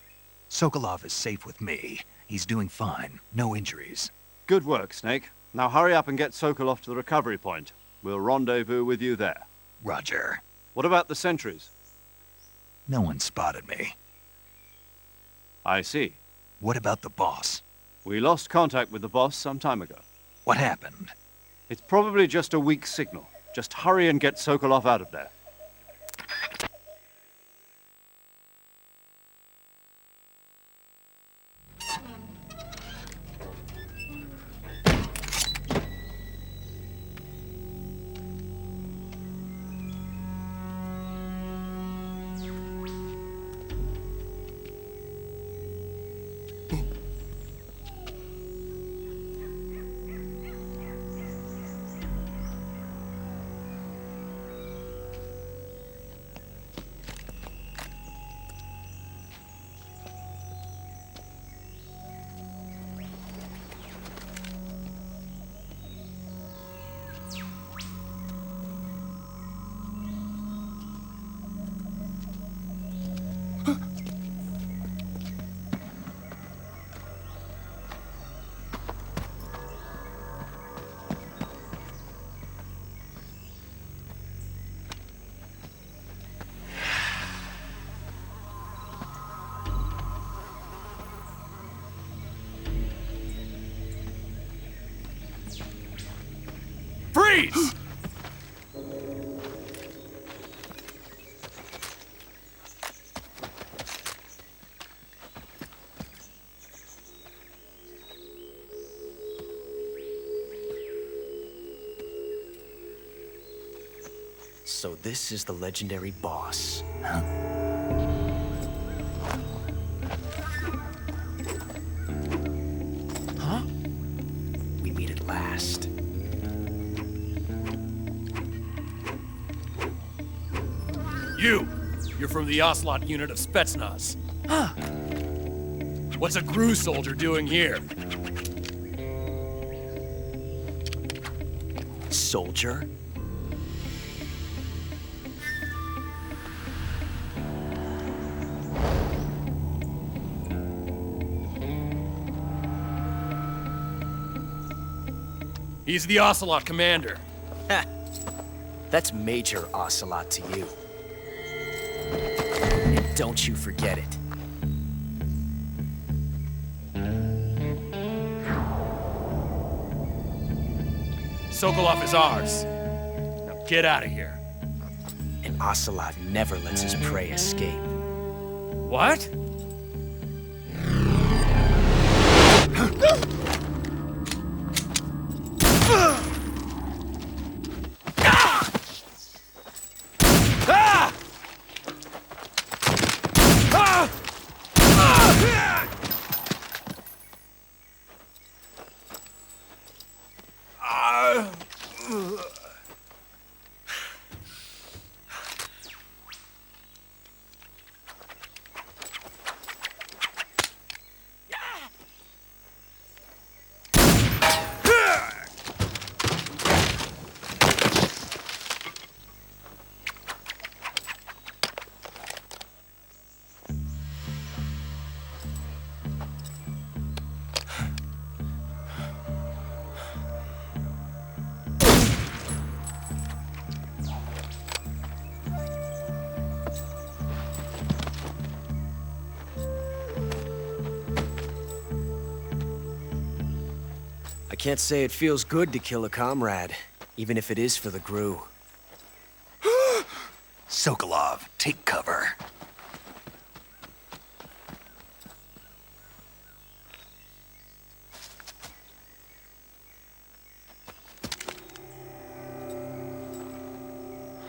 Speaker 1: Sokolov is safe with me. He's doing fine. No injuries.
Speaker 3: Good work, Snake. Now hurry up and get Sokolov to the recovery point. We'll rendezvous with you there.
Speaker 1: Roger.
Speaker 3: What about the sentries?
Speaker 1: No one spotted me.
Speaker 3: I see.
Speaker 1: What about the boss?
Speaker 3: We lost contact with the boss some time ago.
Speaker 1: What happened?
Speaker 3: It's probably just a weak signal. Just hurry and get Sokolov out of there.
Speaker 8: Please.
Speaker 4: So this is the legendary boss. Huh? We meet at last.
Speaker 8: You're from the Ocelot unit of Spetsnaz. Huh. What's a GRU soldier doing here?
Speaker 4: Soldier?
Speaker 8: He's the Ocelot commander.
Speaker 4: Ha! That's Major Ocelot to you. And don't you forget it.
Speaker 8: Sokolov is ours. Now get out of here.
Speaker 4: And Ocelot never lets his prey escape.
Speaker 8: What?
Speaker 4: I can't say it feels good to kill a comrade, even if it is for the GRU.
Speaker 1: Sokolov, take cover.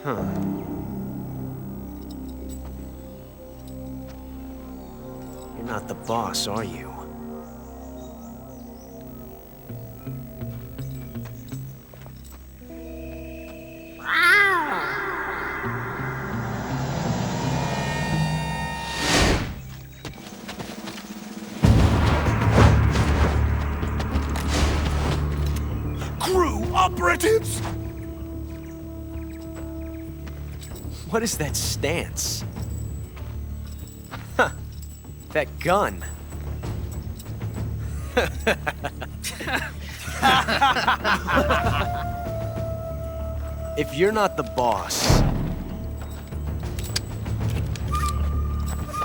Speaker 4: Huh. You're not the boss, are you?
Speaker 1: GRU operatives!
Speaker 4: What is that stance? Huh. That gun. If you're not the boss,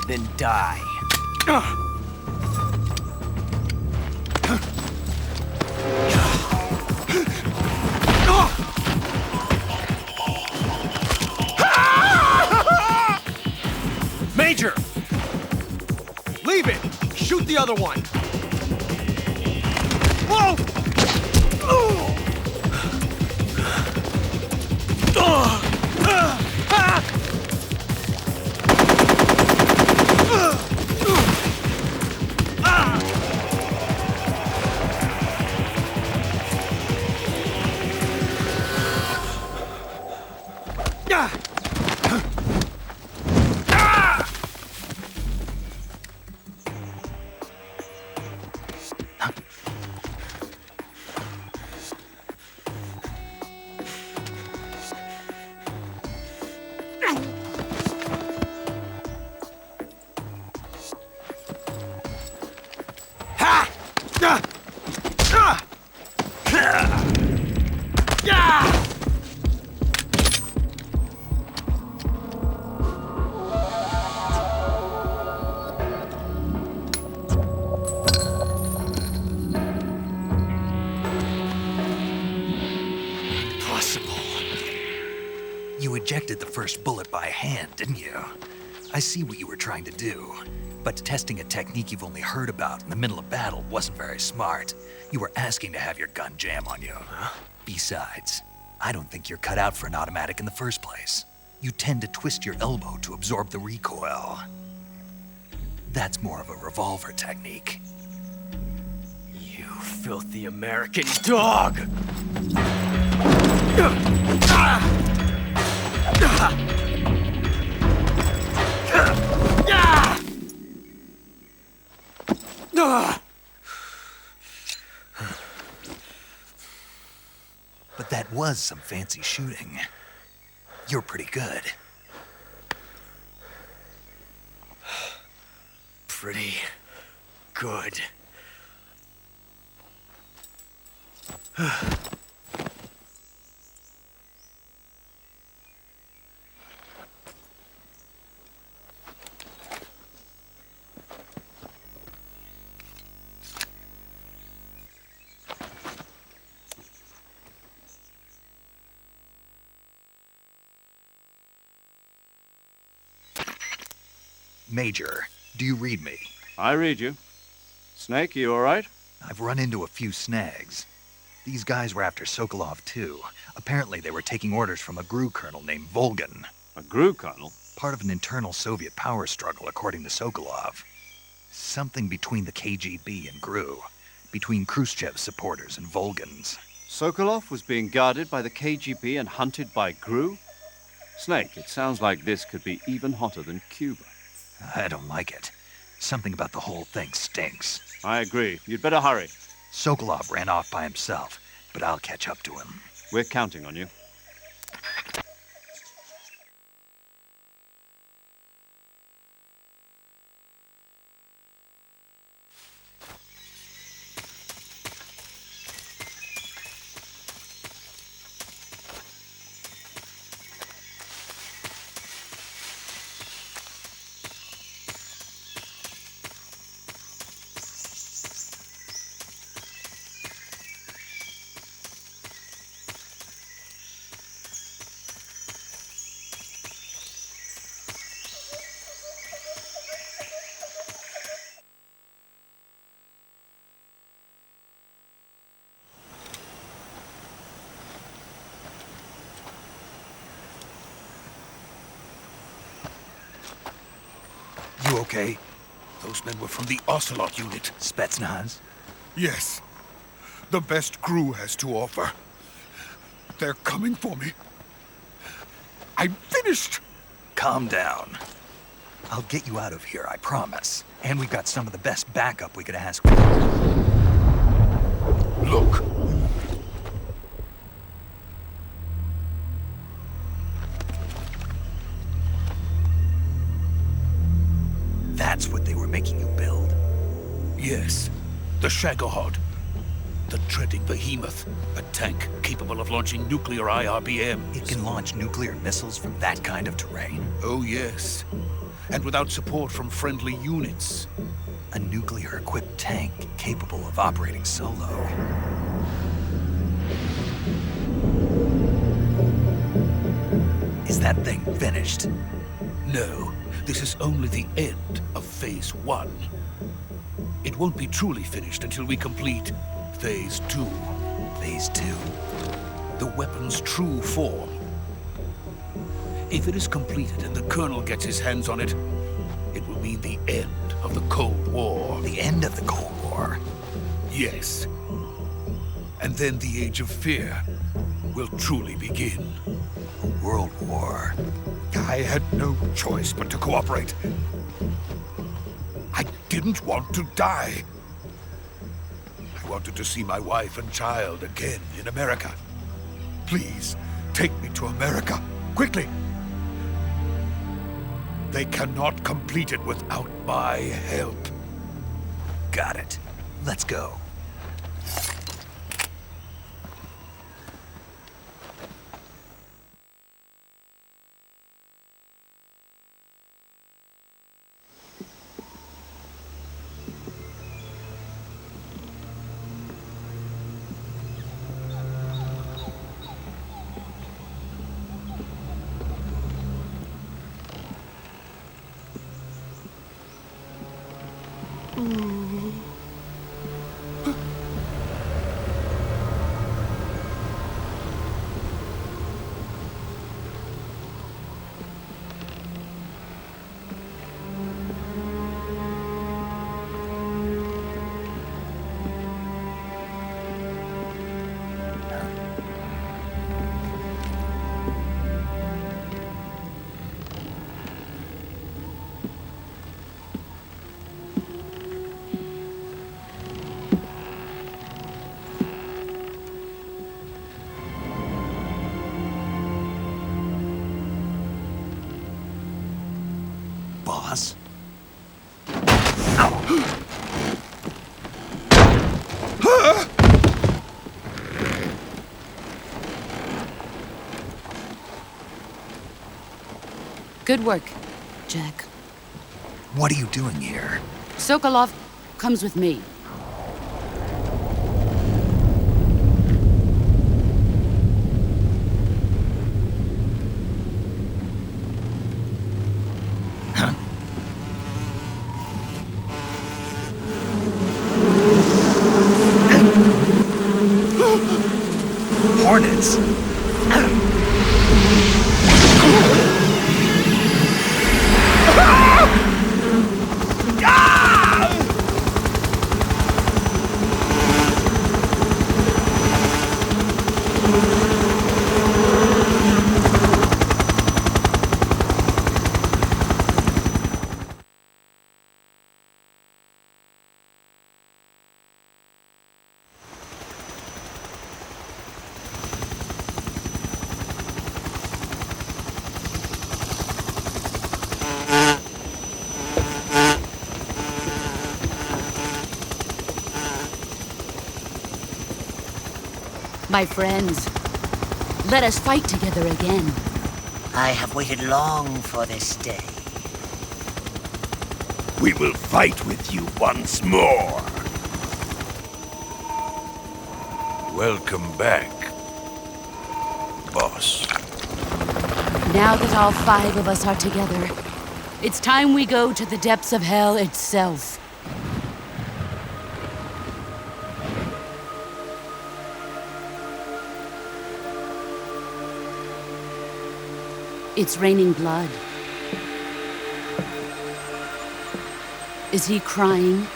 Speaker 4: then die.
Speaker 9: Major! Leave it! Shoot the other one! Whoa!
Speaker 1: did the first bullet by hand, didn't you? I see what you were trying to do. But testing a technique you've only heard about in the middle of battle wasn't very smart. You were asking to have your gun jam on you. Huh? Besides, I don't think you're cut out for an automatic in the first place. You tend to twist your elbow to absorb the recoil. That's more of a revolver technique.
Speaker 9: You filthy American dog!
Speaker 1: But that was some fancy shooting. You're pretty good.
Speaker 9: Pretty good.
Speaker 1: Major, do you read me?
Speaker 3: I read you. Snake, you all right?
Speaker 1: I've run into a few snags. These guys were after Sokolov, too. Apparently they were taking orders from a GRU colonel named Volgan.
Speaker 3: A GRU colonel?
Speaker 1: Part of an internal Soviet power struggle, according to Sokolov. Something between the KGB and GRU. Between Khrushchev's supporters and Volgan's.
Speaker 3: Sokolov was being guarded by the KGB and hunted by GRU? Snake, it sounds like this could be even hotter than Cuba.
Speaker 1: I don't like it. Something about the whole thing stinks.
Speaker 3: I agree. You'd better hurry.
Speaker 1: Sokolov ran off by himself, but I'll catch up to him.
Speaker 3: We're counting on you.
Speaker 1: You okay?
Speaker 10: Those men were from the Ocelot unit.
Speaker 1: Spetsnaz?
Speaker 10: Yes. The best GRU has to offer. They're coming for me. I'm finished!
Speaker 1: Calm down. I'll get you out of here, I promise. And we've got some of the best backup we could ask for.
Speaker 10: Look.
Speaker 1: That's what they were making you build?
Speaker 10: Yes. The Shagohod. The treading behemoth. A tank capable of launching nuclear IRBMs.
Speaker 1: It can launch nuclear missiles from that kind of terrain?
Speaker 10: Oh, yes. And without support from friendly units.
Speaker 1: A nuclear-equipped tank capable of operating solo. Is that thing finished?
Speaker 10: No. This is only the end of Phase 1. It won't be truly finished until we complete Phase 2.
Speaker 1: Phase 2?
Speaker 10: The weapon's true form. If it is completed and the Colonel gets his hands on it, it will mean the end of the Cold War.
Speaker 1: The end of the Cold War?
Speaker 10: Yes. And then the Age of Fear will truly begin.
Speaker 1: A world war.
Speaker 10: I had no choice but to cooperate. I didn't want to die. I wanted to see my wife and child again in America. Please, take me to America, quickly. They cannot complete it without my help.
Speaker 1: Got it. Let's go. Boss?
Speaker 7: Good work, Jack.
Speaker 1: What are you doing here?
Speaker 7: Sokolov comes with me.
Speaker 1: Hornets!
Speaker 7: My friends, let us fight together again.
Speaker 11: I have waited long for this day.
Speaker 12: We will fight with you once more. Welcome back, boss.
Speaker 7: Now that all 5 of us are together, it's time we go to the depths of hell itself. It's raining blood. Is he crying?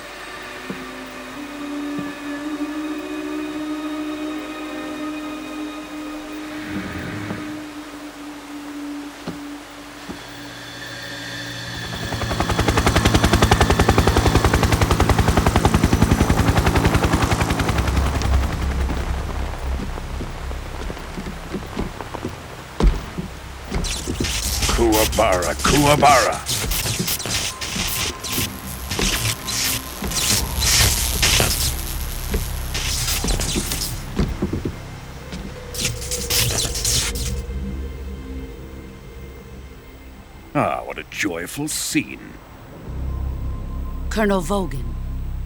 Speaker 12: Kuwabara, Kuwabara. Ah, what a joyful scene.
Speaker 7: Colonel Vogan.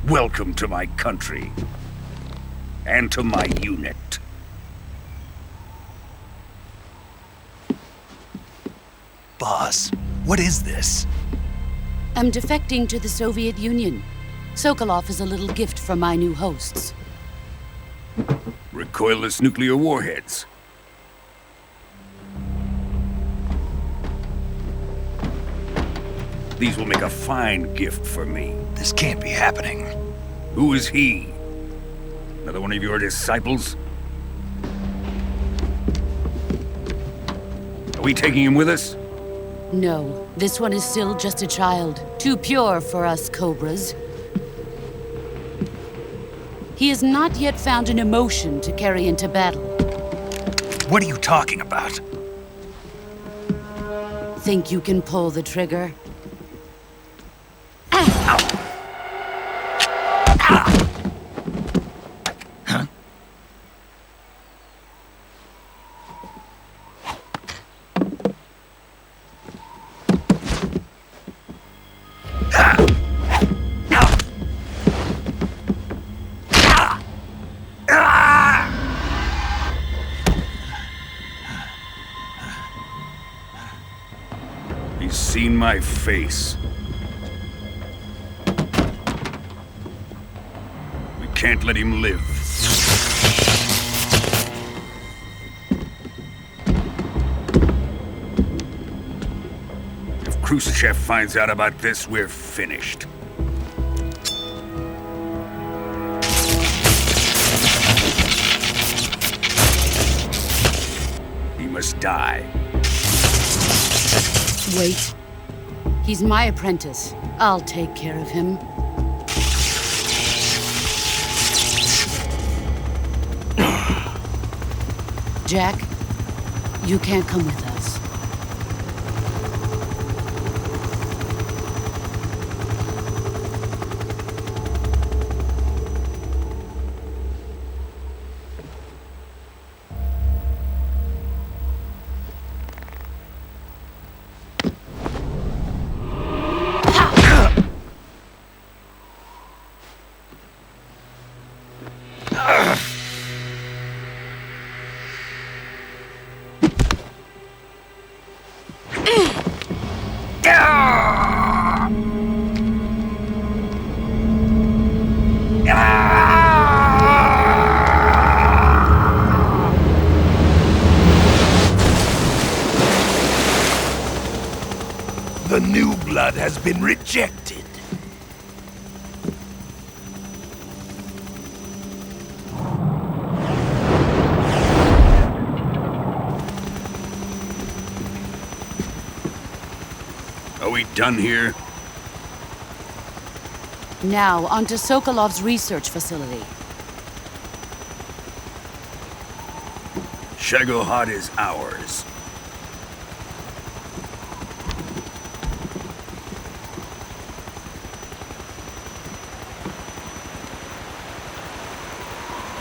Speaker 12: Welcome to my country. And to my unit.
Speaker 1: Boss, what is this?
Speaker 7: I'm defecting to the Soviet Union. Sokolov is a little gift from my new hosts.
Speaker 12: Recoilless nuclear warheads. These will make a fine gift for me.
Speaker 1: This can't be happening.
Speaker 12: Who is he? Another one of your disciples? Are we taking him with us?
Speaker 7: No, this one is still just a child. Too pure for us Cobras. He has not yet found an emotion to carry into battle.
Speaker 1: What are you talking about?
Speaker 7: Think you can pull the trigger?
Speaker 12: He's seen my face. can't let him live. If Khrushchev finds out about this, we're finished. He must die.
Speaker 7: Wait. He's my apprentice. I'll take care of him. Jack, you can't come with us.
Speaker 10: The new blood has been rejected.
Speaker 12: Are we done here?
Speaker 7: Now, onto Sokolov's research facility.
Speaker 12: Shagohod is ours.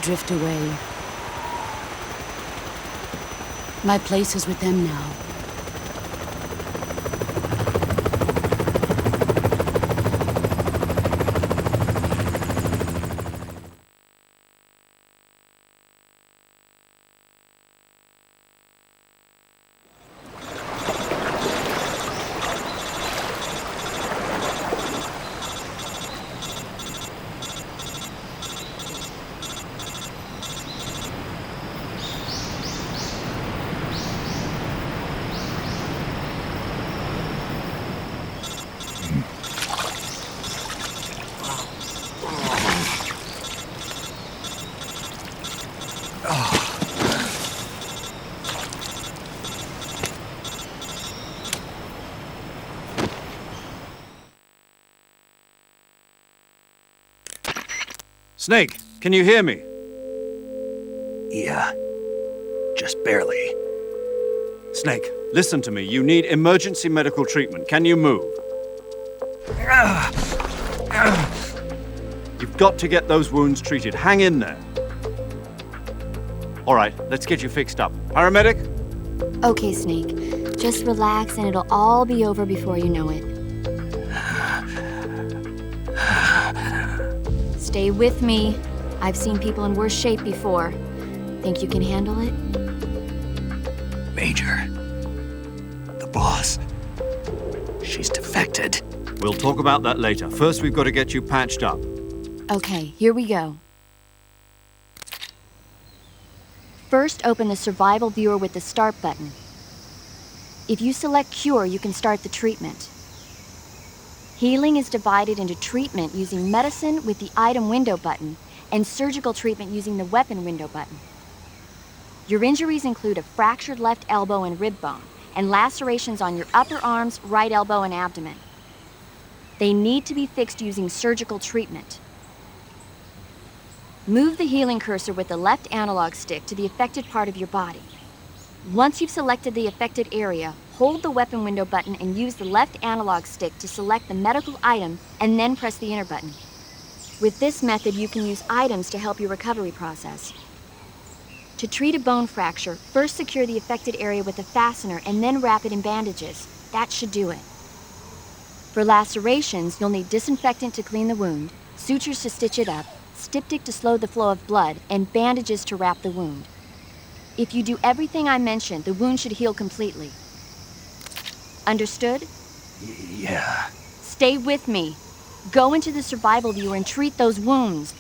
Speaker 7: Drift away. My place is with them now.
Speaker 3: Snake, can you hear me?
Speaker 1: Yeah. Just barely.
Speaker 3: Snake, listen to me. You need emergency medical treatment. Can you move? You've got to get those wounds treated. Hang in there. All right, let's get you fixed up. Paramedic?
Speaker 6: Okay, Snake. Just relax and it'll all be over before you know it. Stay with me. I've seen people in worse shape before. Think you can handle it?
Speaker 1: Major. The boss. She's defected.
Speaker 3: We'll talk about that later. First, we've got to get you patched up.
Speaker 6: Okay, here we go. First, open the survival viewer with the start button. If you select cure, you can start the treatment. Healing is divided into treatment using medicine with the item window button and surgical treatment using the weapon window button. Your injuries include a fractured left elbow and rib bone and lacerations on your upper arms, right elbow, and abdomen. They need to be fixed using surgical treatment. Move the healing cursor with the left analog stick to the affected part of your body. Once you've selected the affected area, hold the weapon window button and use the left analog stick to select the medical item and then press the enter button. With this method, you can use items to help your recovery process. To treat a bone fracture, first secure the affected area with a fastener and then wrap it in bandages. That should do it. For lacerations, you'll need disinfectant to clean the wound, sutures to stitch it up, styptic to slow the flow of blood, and bandages to wrap the wound. If you do everything I mentioned, the wound should heal completely. Understood?
Speaker 1: Yeah.
Speaker 6: Stay with me. Go into the survival viewer and treat those wounds.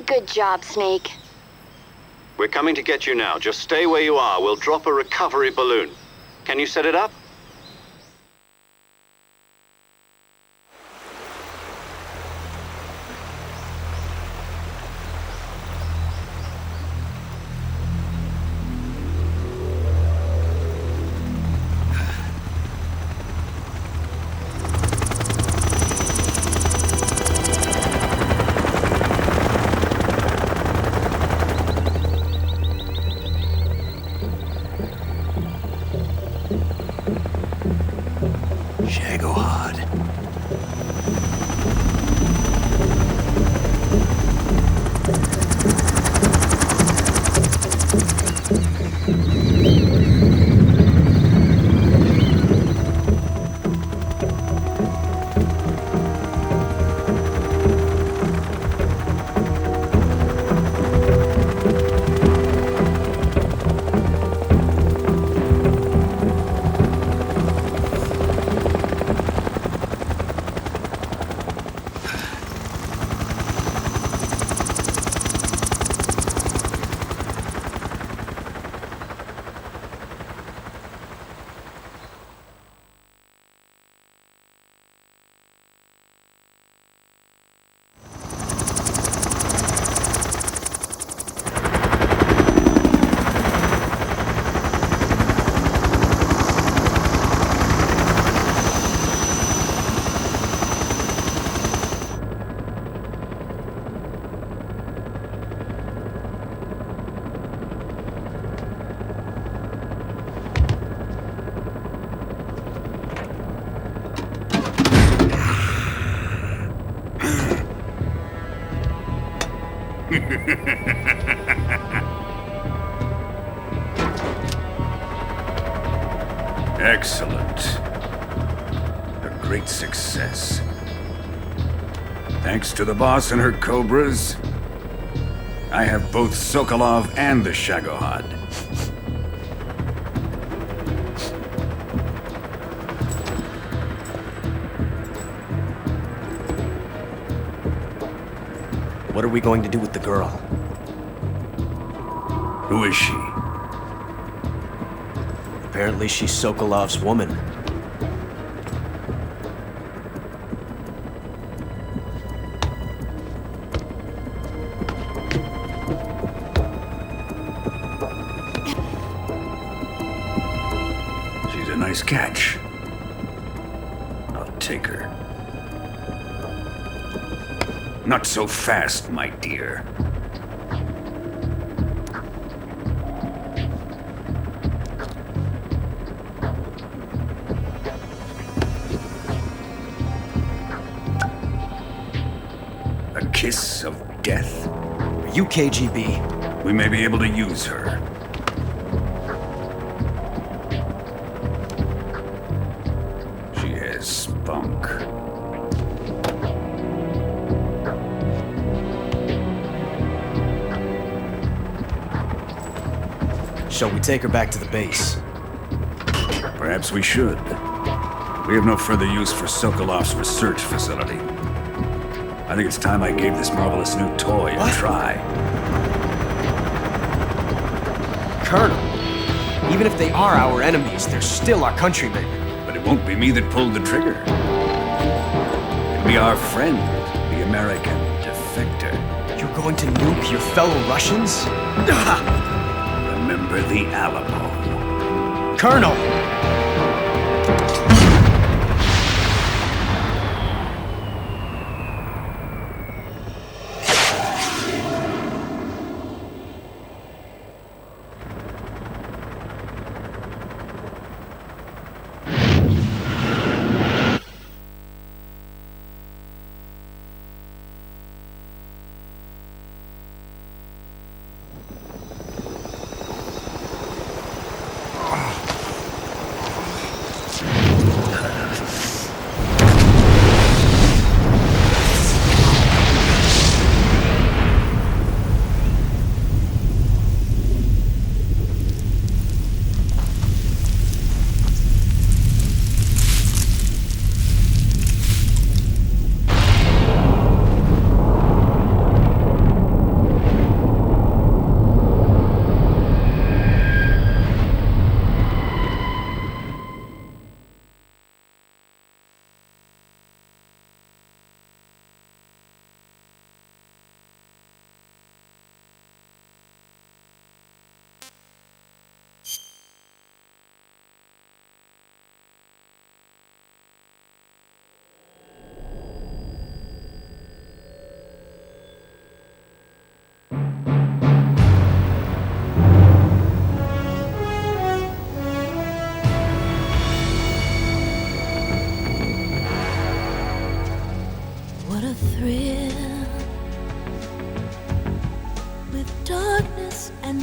Speaker 6: Good job, Snake.
Speaker 2: We're coming to get you now. Just stay where you are. We'll drop a recovery balloon. Can you set it up?
Speaker 12: Excellent. A great success. Thanks to the boss and her cobras, I have both Sokolov and the Shagohod.
Speaker 9: What are we going to do with the girl?
Speaker 12: Who is she?
Speaker 9: Apparently she's Sokolov's woman.
Speaker 12: She's a nice catch. I'll take her. Not so fast, my dear. A kiss of death?
Speaker 9: Are you KGB?
Speaker 12: We may be able to use her. She has spunk.
Speaker 9: Shall we take her back to the base?
Speaker 12: Perhaps we should. We have no further use for Sokolov's research facility. I think it's time I gave this marvelous new toy a try.
Speaker 9: Colonel, even if they are our enemies, they're still our countrymen.
Speaker 12: But it won't be me that pulled the trigger. It'll be our friend, the American defector.
Speaker 9: You're going to nuke your fellow Russians?
Speaker 12: Remember the Alamo.
Speaker 9: Colonel!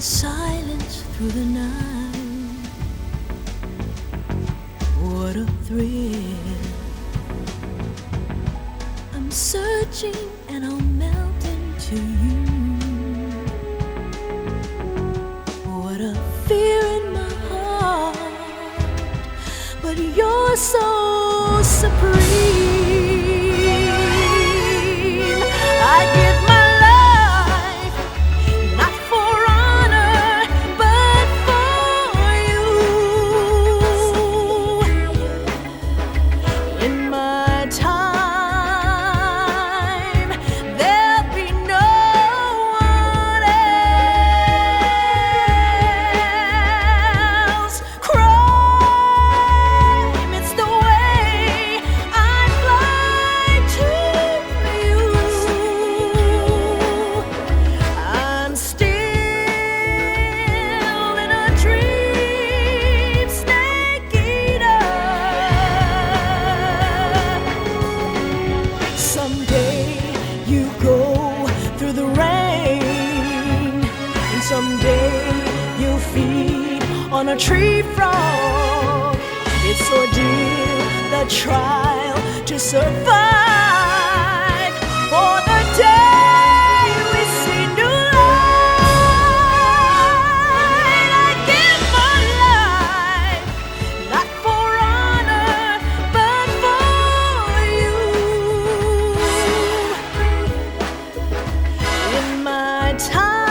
Speaker 13: Silence through the night. What a thrill. I'm searching and I'll melt into you. What a fear in my heart, but you're so supreme. I give my on a tree frog. It's ordeal, the trial to survive. For the day we see new light, I give my life, not for honor, but for you. In my time,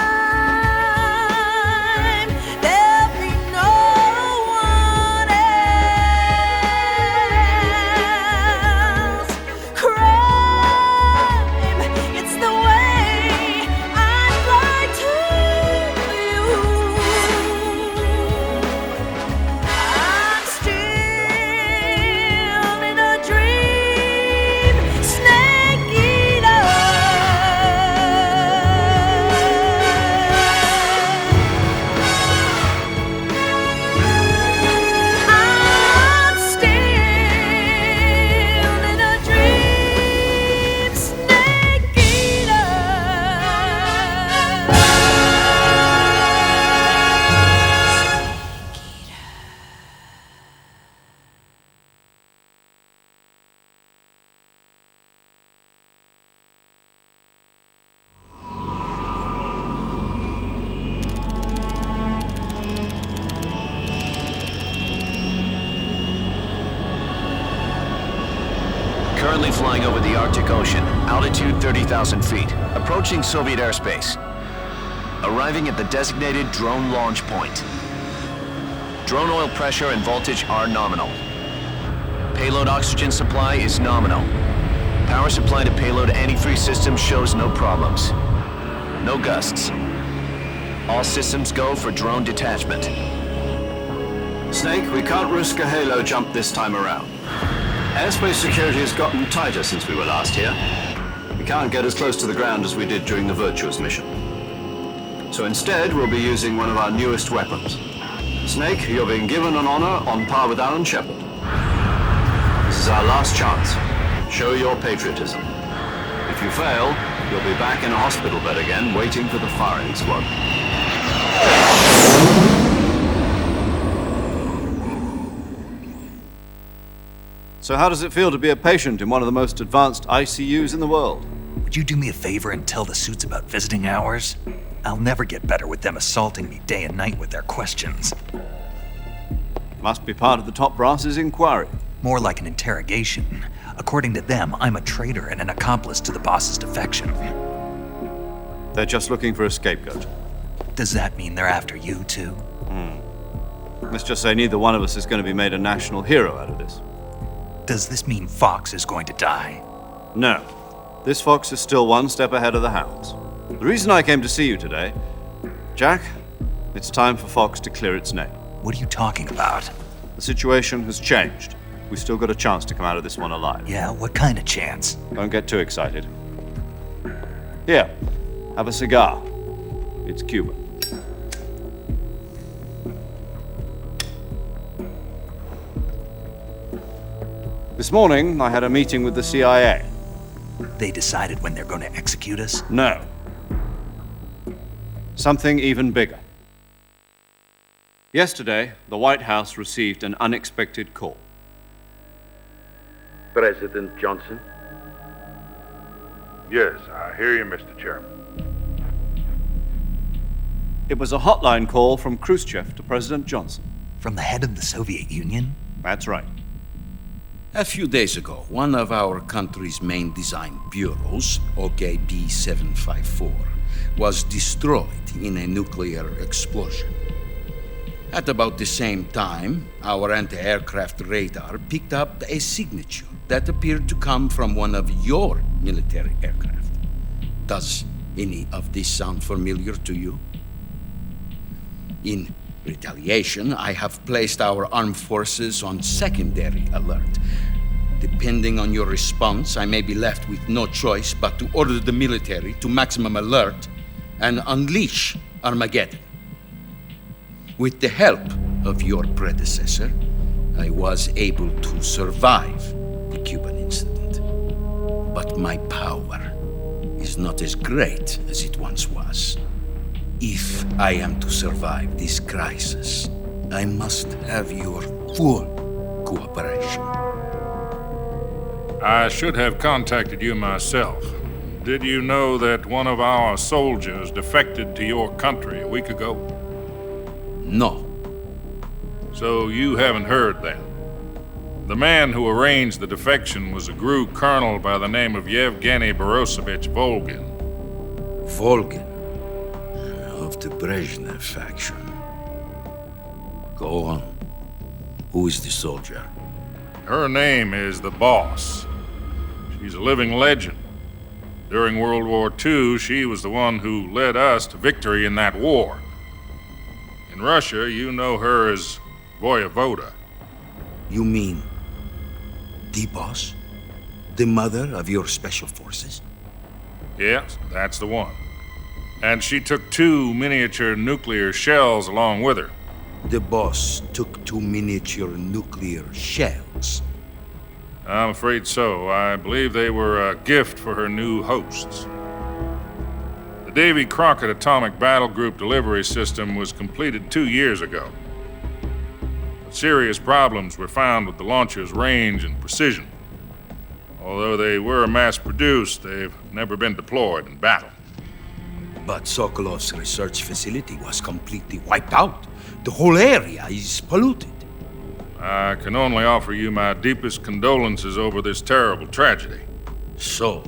Speaker 2: Currently flying over the Arctic Ocean, altitude 30,000 feet, approaching Soviet airspace. Arriving at the designated drone launch point. Drone oil pressure and voltage are nominal. Payload oxygen supply is nominal. Power supply to payload antifreeze system shows no problems. No gusts. All systems go for drone detachment.
Speaker 3: Snake, we can't risk a halo jump this time around. Airspace security has gotten tighter since we were last here. We can't get as close to the ground as we did during the Virtuous mission. So instead, we'll be using one of our newest weapons. Snake, you're being given an honor on par with Alan Shepard. This is our last chance. Show your patriotism. If you fail, you'll be back in a hospital bed again, waiting for the firing squad. So how does it feel to be a patient in one of the most advanced ICUs in the world?
Speaker 1: Would you do me a favor and tell the suits about visiting hours? I'll never get better with them assaulting me day and night with their questions.
Speaker 3: Must be part of the top brass's inquiry.
Speaker 1: More like an interrogation. According to them, I'm a traitor and an accomplice to the boss's defection.
Speaker 3: They're just looking for a scapegoat.
Speaker 1: Does that mean they're after you, too?
Speaker 3: Let's just say neither one of us is going to be made a national hero out of this.
Speaker 1: Does this mean Fox is going to die?
Speaker 3: No. This fox is still one step ahead of the hounds. The reason I came to see you today, Jack, it's time for Fox to clear its name.
Speaker 1: What are you talking about?
Speaker 3: The situation has changed. We've still got a chance to come out of this one alive.
Speaker 1: Yeah, what kind of chance?
Speaker 3: Don't get too excited. Here, have a cigar. It's Cuban. This morning, I had a meeting with the CIA.
Speaker 1: They decided when they're going to execute us?
Speaker 3: No. Something even bigger. Yesterday, the White House received an unexpected call.
Speaker 14: President Johnson?
Speaker 15: Yes, I hear you, Mr. Chairman.
Speaker 3: It was a hotline call from Khrushchev to President Johnson.
Speaker 1: From the head of the Soviet Union?
Speaker 3: That's right.
Speaker 16: A few days ago, one of our country's main design bureaus, OKB 754, was destroyed in a nuclear explosion. At about the same time, our anti-aircraft radar picked up a signature that appeared to come from one of your military aircraft. Does any of this sound familiar to you? In retaliation, I have placed our armed forces on secondary alert. Depending on your response, I may be left with no choice but to order the military to maximum alert and unleash Armageddon. With the help of your predecessor, I was able to survive the Cuban incident. But my power is not as great as it once was. If I am to survive this crisis, I must have your full cooperation.
Speaker 15: I should have contacted you myself. Did you know that one of our soldiers defected to your country a week ago?
Speaker 16: No.
Speaker 15: So you haven't heard then? The man who arranged the defection was a GRU colonel by the name of Yevgeny Borosovich Volgin.
Speaker 16: Volgin? Of the Brezhnev faction. Go on. Who is the soldier?
Speaker 15: Her name is the Boss. She's a living legend. During World War II, she was the one who led us to victory in that war. In Russia, you know her as Voyevoda.
Speaker 16: You mean the Boss? The mother of your special forces?
Speaker 15: Yes, that's the one. And she took 2 miniature nuclear shells along with her.
Speaker 16: The Boss took 2 miniature nuclear shells?
Speaker 15: I'm afraid so. I believe they were a gift for her new hosts. The Davy Crockett Atomic Battle Group delivery system was completed 2 years ago. But serious problems were found with the launcher's range and precision. Although they were mass-produced, they've never been deployed in battle.
Speaker 16: But Sokolov's research facility was completely wiped out. The whole area is polluted.
Speaker 15: I can only offer you my deepest condolences over this terrible tragedy.
Speaker 16: So,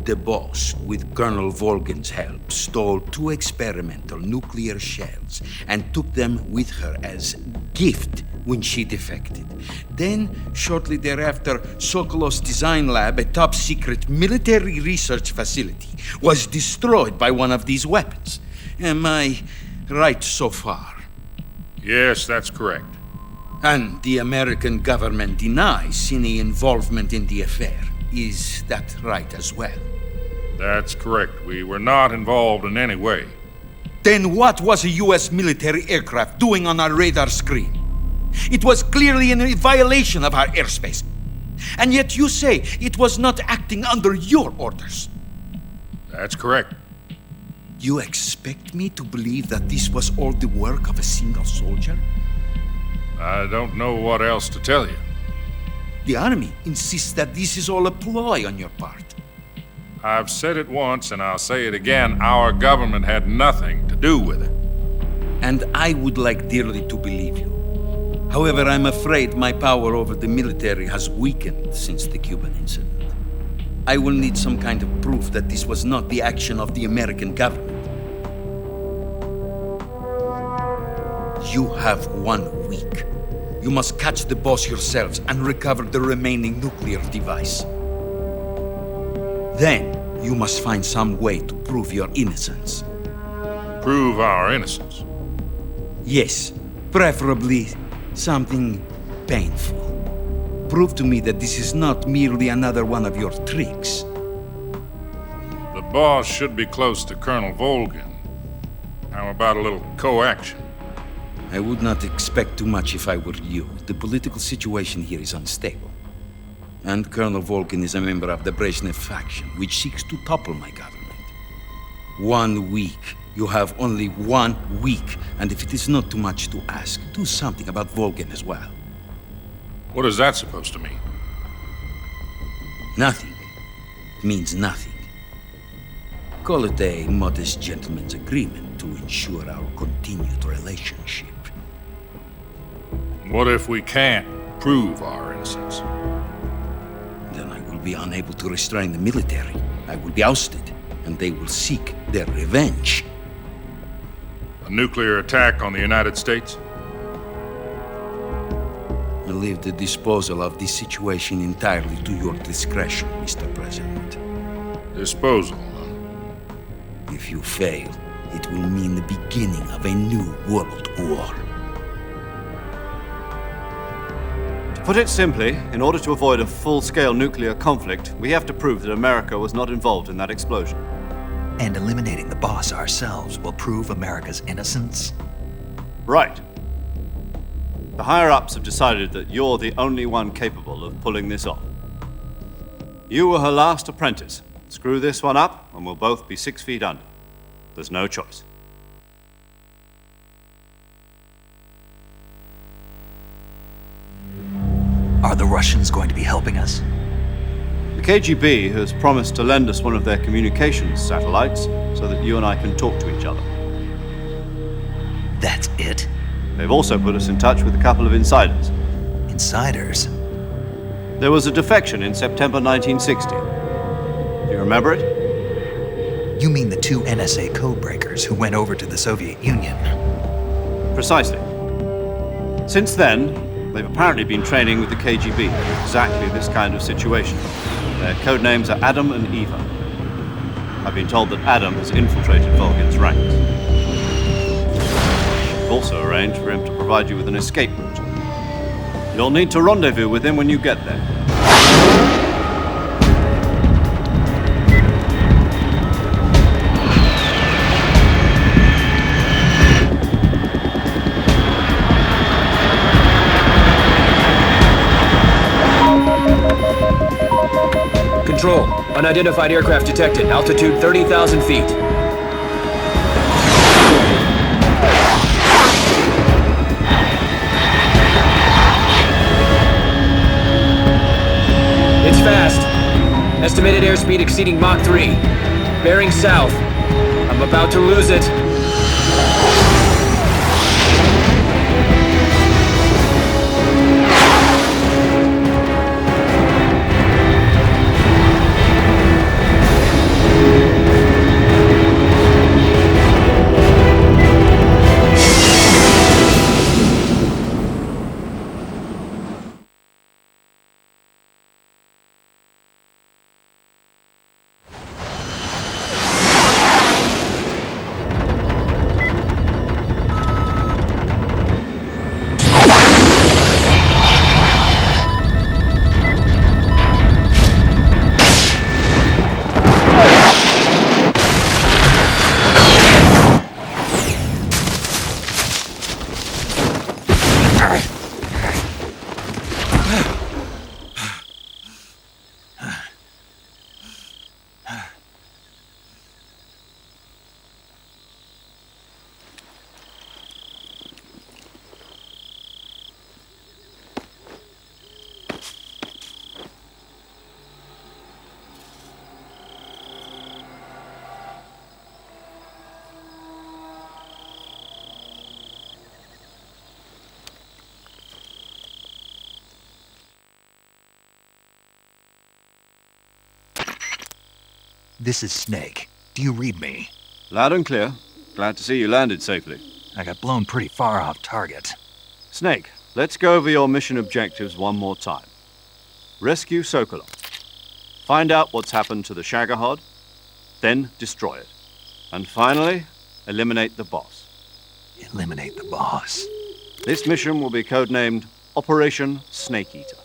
Speaker 16: the Boss, with Colonel Volgin's help, stole 2 experimental nuclear shells and took them with her as gift when she defected. Then, shortly thereafter, Sokolov's design lab, a top-secret military research facility, was destroyed by one of these weapons. Am I right so far?
Speaker 15: Yes, that's correct.
Speaker 16: And the American government denies any involvement in the affair. Is that right as well?
Speaker 15: That's correct. We were not involved in any way.
Speaker 16: Then what was a U.S. military aircraft doing on our radar screen? It was clearly in violation of our airspace. And yet you say it was not acting under your orders.
Speaker 15: That's correct.
Speaker 16: You expect me to believe that this was all the work of a single soldier?
Speaker 15: I don't know what else to tell you.
Speaker 16: The army insists that this is all a ploy on your part.
Speaker 15: I've said it once and I'll say it again. Our government had nothing to do with it.
Speaker 16: And I would like dearly to believe you. However, I'm afraid my power over the military has weakened since the Cuban incident. I will need some kind of proof that this was not the action of the American government. You have 1 week. You must catch the boss yourselves and recover the remaining nuclear device. Then, you must find some way to prove your innocence.
Speaker 15: Prove our innocence?
Speaker 16: Yes, preferably something painful. Prove to me that this is not merely another one of your tricks.
Speaker 15: The boss should be close to Colonel Volgin. How about a little co-action?
Speaker 16: I would not expect too much if I were you. The political situation here is unstable. And Colonel Volgin is a member of the Brezhnev faction, which seeks to topple my government. 1 week. You have only 1 week, and if it is not too much to ask, do something about Volgin as well.
Speaker 15: What is that supposed to mean?
Speaker 16: Nothing. It means nothing. Call it a modest gentleman's agreement to ensure our continued relationship.
Speaker 15: What if we can't prove our innocence?
Speaker 16: Then I will be unable to restrain the military. I will be ousted, and they will seek their revenge.
Speaker 15: A nuclear attack on the United States?
Speaker 16: I leave the disposal of this situation entirely to your discretion, Mr. President.
Speaker 15: Disposal?
Speaker 16: If you fail, it will mean the beginning of a new world war.
Speaker 3: To put it simply, in order to avoid a full-scale nuclear conflict, we have to prove that America was not involved in that explosion.
Speaker 1: And eliminating the boss ourselves will prove America's innocence?
Speaker 3: Right. The higher-ups have decided that you're the only one capable of pulling this off. You were her last apprentice. Screw this one up, and we'll both be 6 feet under. There's no choice.
Speaker 1: Are the Russians going to be helping us?
Speaker 3: The KGB has promised to lend us one of their communications satellites so that you and I can talk to each other.
Speaker 1: That's it?
Speaker 3: They've also put us in touch with a couple of insiders.
Speaker 1: Insiders?
Speaker 3: There was a defection in September 1960. Do you remember it?
Speaker 1: You mean the 2 NSA codebreakers who went over to the Soviet Union?
Speaker 3: Precisely. Since then, they've apparently been training with the KGB for exactly this kind of situation. Their code names are Adam and Eva. I've been told that Adam has infiltrated Volgin's ranks. We've also arranged for him to provide you with an escape route. You'll need to rendezvous with him when you get there.
Speaker 9: Control. Unidentified aircraft detected. Altitude 30,000 feet. It's fast. Estimated airspeed exceeding Mach 3. Bearing south. I'm about to lose it.
Speaker 1: This is Snake. Do you read me?
Speaker 3: Loud and clear. Glad to see you landed safely.
Speaker 1: I got blown pretty far off target.
Speaker 3: Snake, let's go over your mission objectives one more time. Rescue Sokolov. Find out what's happened to the Shagohod, then destroy it. And finally, eliminate the boss.
Speaker 1: Eliminate the boss?
Speaker 3: This mission will be codenamed Operation Snake Eater.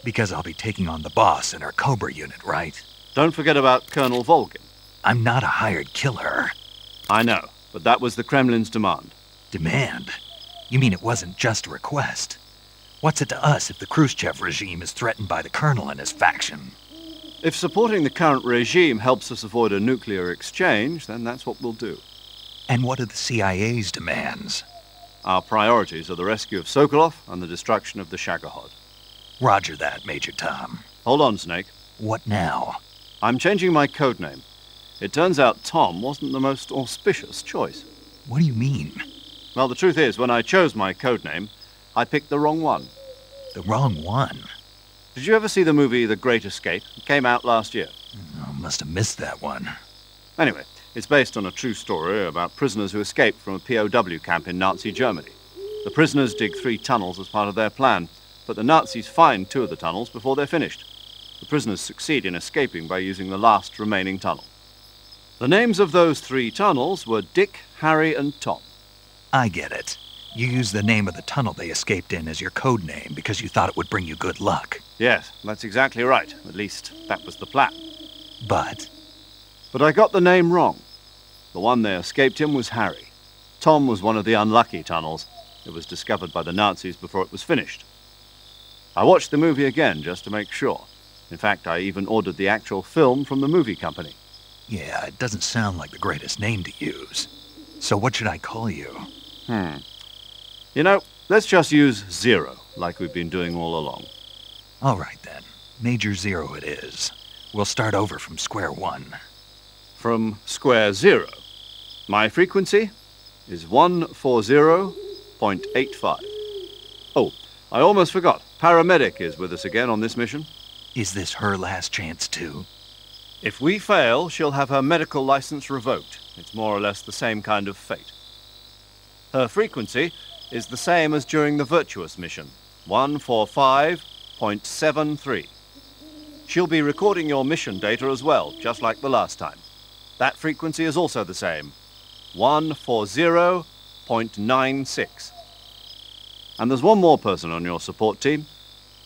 Speaker 1: Because I'll be taking on the boss in our Cobra unit, right?
Speaker 3: Don't forget about Colonel Volgin.
Speaker 1: I'm not a hired killer.
Speaker 3: I know, but that was the Kremlin's demand.
Speaker 1: Demand? You mean it wasn't just a request? What's it to us if the Khrushchev regime is threatened by the Colonel and his faction?
Speaker 3: If supporting the current regime helps us avoid a nuclear exchange, then that's what we'll do.
Speaker 1: And what are the CIA's demands?
Speaker 3: Our priorities are the rescue of Sokolov and the destruction of the Shagohod.
Speaker 1: Roger that, Major Tom.
Speaker 3: Hold on, Snake.
Speaker 1: What now?
Speaker 3: I'm changing my codename. It turns out Tom wasn't the most auspicious choice.
Speaker 1: What do you mean?
Speaker 3: Well, the truth is, when I chose my codename, I picked the wrong one.
Speaker 1: The wrong one?
Speaker 3: Did you ever see the movie The Great Escape? It came out last year.
Speaker 1: Oh, must have missed that one.
Speaker 3: Anyway, it's based on a true story about prisoners who escaped from a POW camp in Nazi Germany. The prisoners dig 3 tunnels as part of their plan, but the Nazis find 2 of the tunnels before they're finished. The prisoners succeed in escaping by using the last remaining tunnel. The names of those 3 tunnels were Dick, Harry, and Tom.
Speaker 1: I get it. You used the name of the tunnel they escaped in as your code name because you thought it would bring you good luck.
Speaker 3: Yes, that's exactly right. At least, that was the plan.
Speaker 1: But
Speaker 3: I got the name wrong. The one they escaped in was Harry. Tom was one of the unlucky tunnels. It was discovered by the Nazis before it was finished. I watched the movie again just to make sure. In fact, I even ordered the actual film from the movie company.
Speaker 1: Yeah, it doesn't sound like the greatest name to use. So what should I call you?
Speaker 3: You know, let's just use Zero, like we've been doing all along.
Speaker 1: All right, then. Major Zero it is. We'll start over from square one.
Speaker 3: From square 0. My frequency is 140.85. Oh, I almost forgot. Paramedic is with us again on this mission.
Speaker 1: Is this her last chance, too?
Speaker 3: If we fail, she'll have her medical license revoked. It's more or less the same kind of fate. Her frequency is the same as during the Virtuous mission, 145.73. She'll be recording your mission data as well, just like the last time. That frequency is also the same, 140.96. And there's one more person on your support team.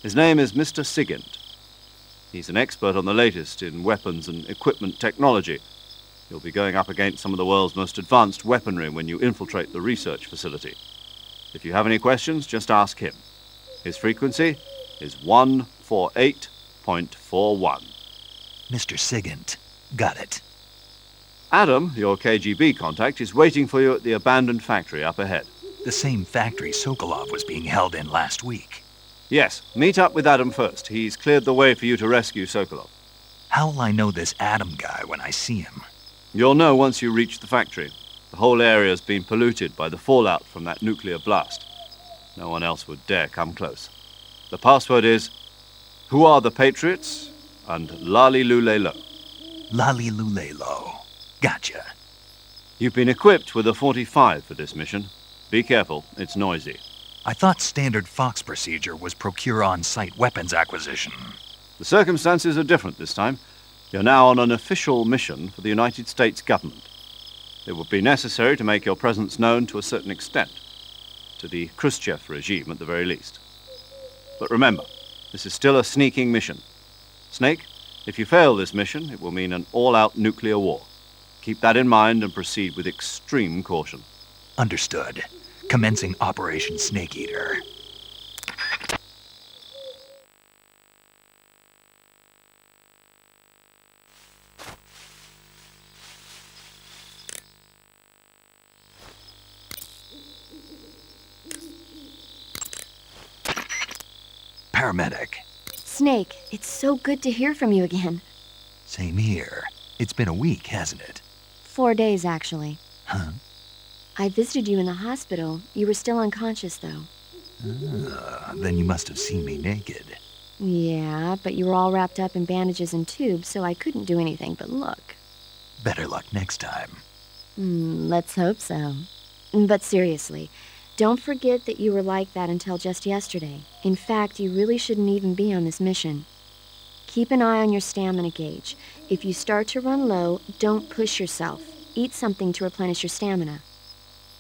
Speaker 3: His name is Mr. Sigint. He's an expert on the latest in weapons and equipment technology. You'll be going up against some of the world's most advanced weaponry when you infiltrate the research facility. If you have any questions, just ask him. His frequency is 148.41.
Speaker 1: Mr. Sigint. Got it.
Speaker 3: Adam, your KGB contact, is waiting for you at the abandoned factory up ahead.
Speaker 1: The same factory Sokolov was being held in last week.
Speaker 3: Yes, meet up with Adam first. He's cleared the way for you to rescue Sokolov.
Speaker 1: How will I know this Adam guy when I see him?
Speaker 3: You'll know once you reach the factory. The whole area's been polluted by the fallout from that nuclear blast. No one else would dare come close. The password is, "Who are the Patriots?" and "Lali Lule Lo."
Speaker 1: Lali Lule Lo. Gotcha.
Speaker 3: You've been equipped with a 45 for this mission. Be careful, it's noisy.
Speaker 1: I thought standard Fox procedure was procure on-site weapons acquisition.
Speaker 3: The circumstances are different this time. You're now on an official mission for the United States government. It would be necessary to make your presence known to a certain extent. To the Khrushchev regime, at the very least. But remember, this is still a sneaking mission. Snake, if you fail this mission, it will mean an all-out nuclear war. Keep that in mind and proceed with extreme caution.
Speaker 1: Understood. Commencing Operation Snake Eater. Paramedic.
Speaker 6: Snake, it's so good to hear from you again.
Speaker 1: Same here. It's been a week, hasn't it?
Speaker 6: 4 days, actually.
Speaker 1: Huh?
Speaker 6: I visited you in the hospital. You were still unconscious, though.
Speaker 1: Then you must have seen me naked.
Speaker 6: Yeah, but you were all wrapped up in bandages and tubes, so I couldn't do anything but look.
Speaker 1: Better luck next time.
Speaker 6: Let's hope so. But seriously, don't forget that you were like that until just yesterday. In fact, you really shouldn't even be on this mission. Keep an eye on your stamina gauge. If you start to run low, don't push yourself. Eat something to replenish your stamina.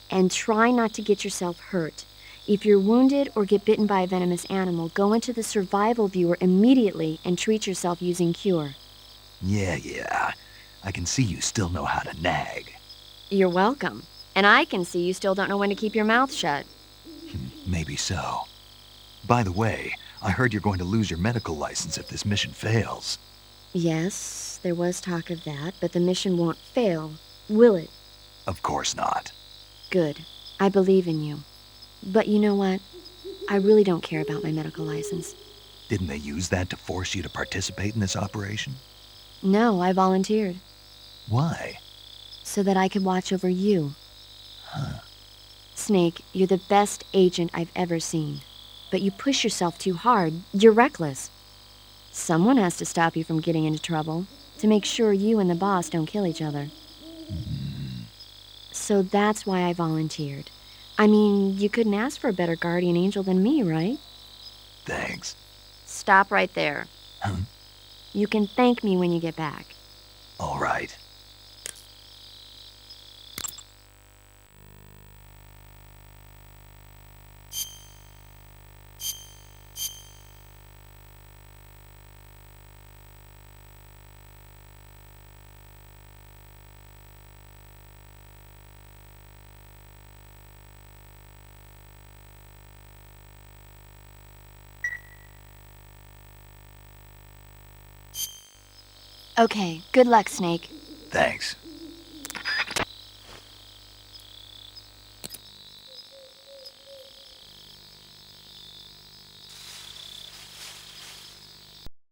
Speaker 6: And try not to get yourself hurt. If you're wounded or get bitten by a venomous animal, go into the survival viewer immediately and treat yourself using Cure.
Speaker 1: Yeah. I can see you still know how to nag.
Speaker 6: You're welcome. And I can see you still don't know when to keep your mouth shut.
Speaker 1: Maybe so. By the way, I heard you're going to lose your medical license if this mission fails.
Speaker 6: Yes, there was talk of that, but the mission won't fail, will it?
Speaker 1: Of course not.
Speaker 6: Good. I believe in you. But you know what? I really don't care about my medical license.
Speaker 1: Didn't they use that to force you to participate in this operation?
Speaker 6: No, I volunteered.
Speaker 1: Why?
Speaker 6: So that I could watch over you.
Speaker 1: Huh.
Speaker 6: Snake, you're the best agent I've ever seen. But you push yourself too hard. You're reckless. Someone has to stop you from getting into trouble, to make sure you and the boss don't kill each other. So that's why I volunteered. I mean, you couldn't ask for a better guardian angel than me, right?
Speaker 1: Thanks.
Speaker 6: Stop right there.
Speaker 1: Huh?
Speaker 6: You can thank me when you get back.
Speaker 1: All right.
Speaker 6: Okay, good luck, Snake.
Speaker 1: Thanks.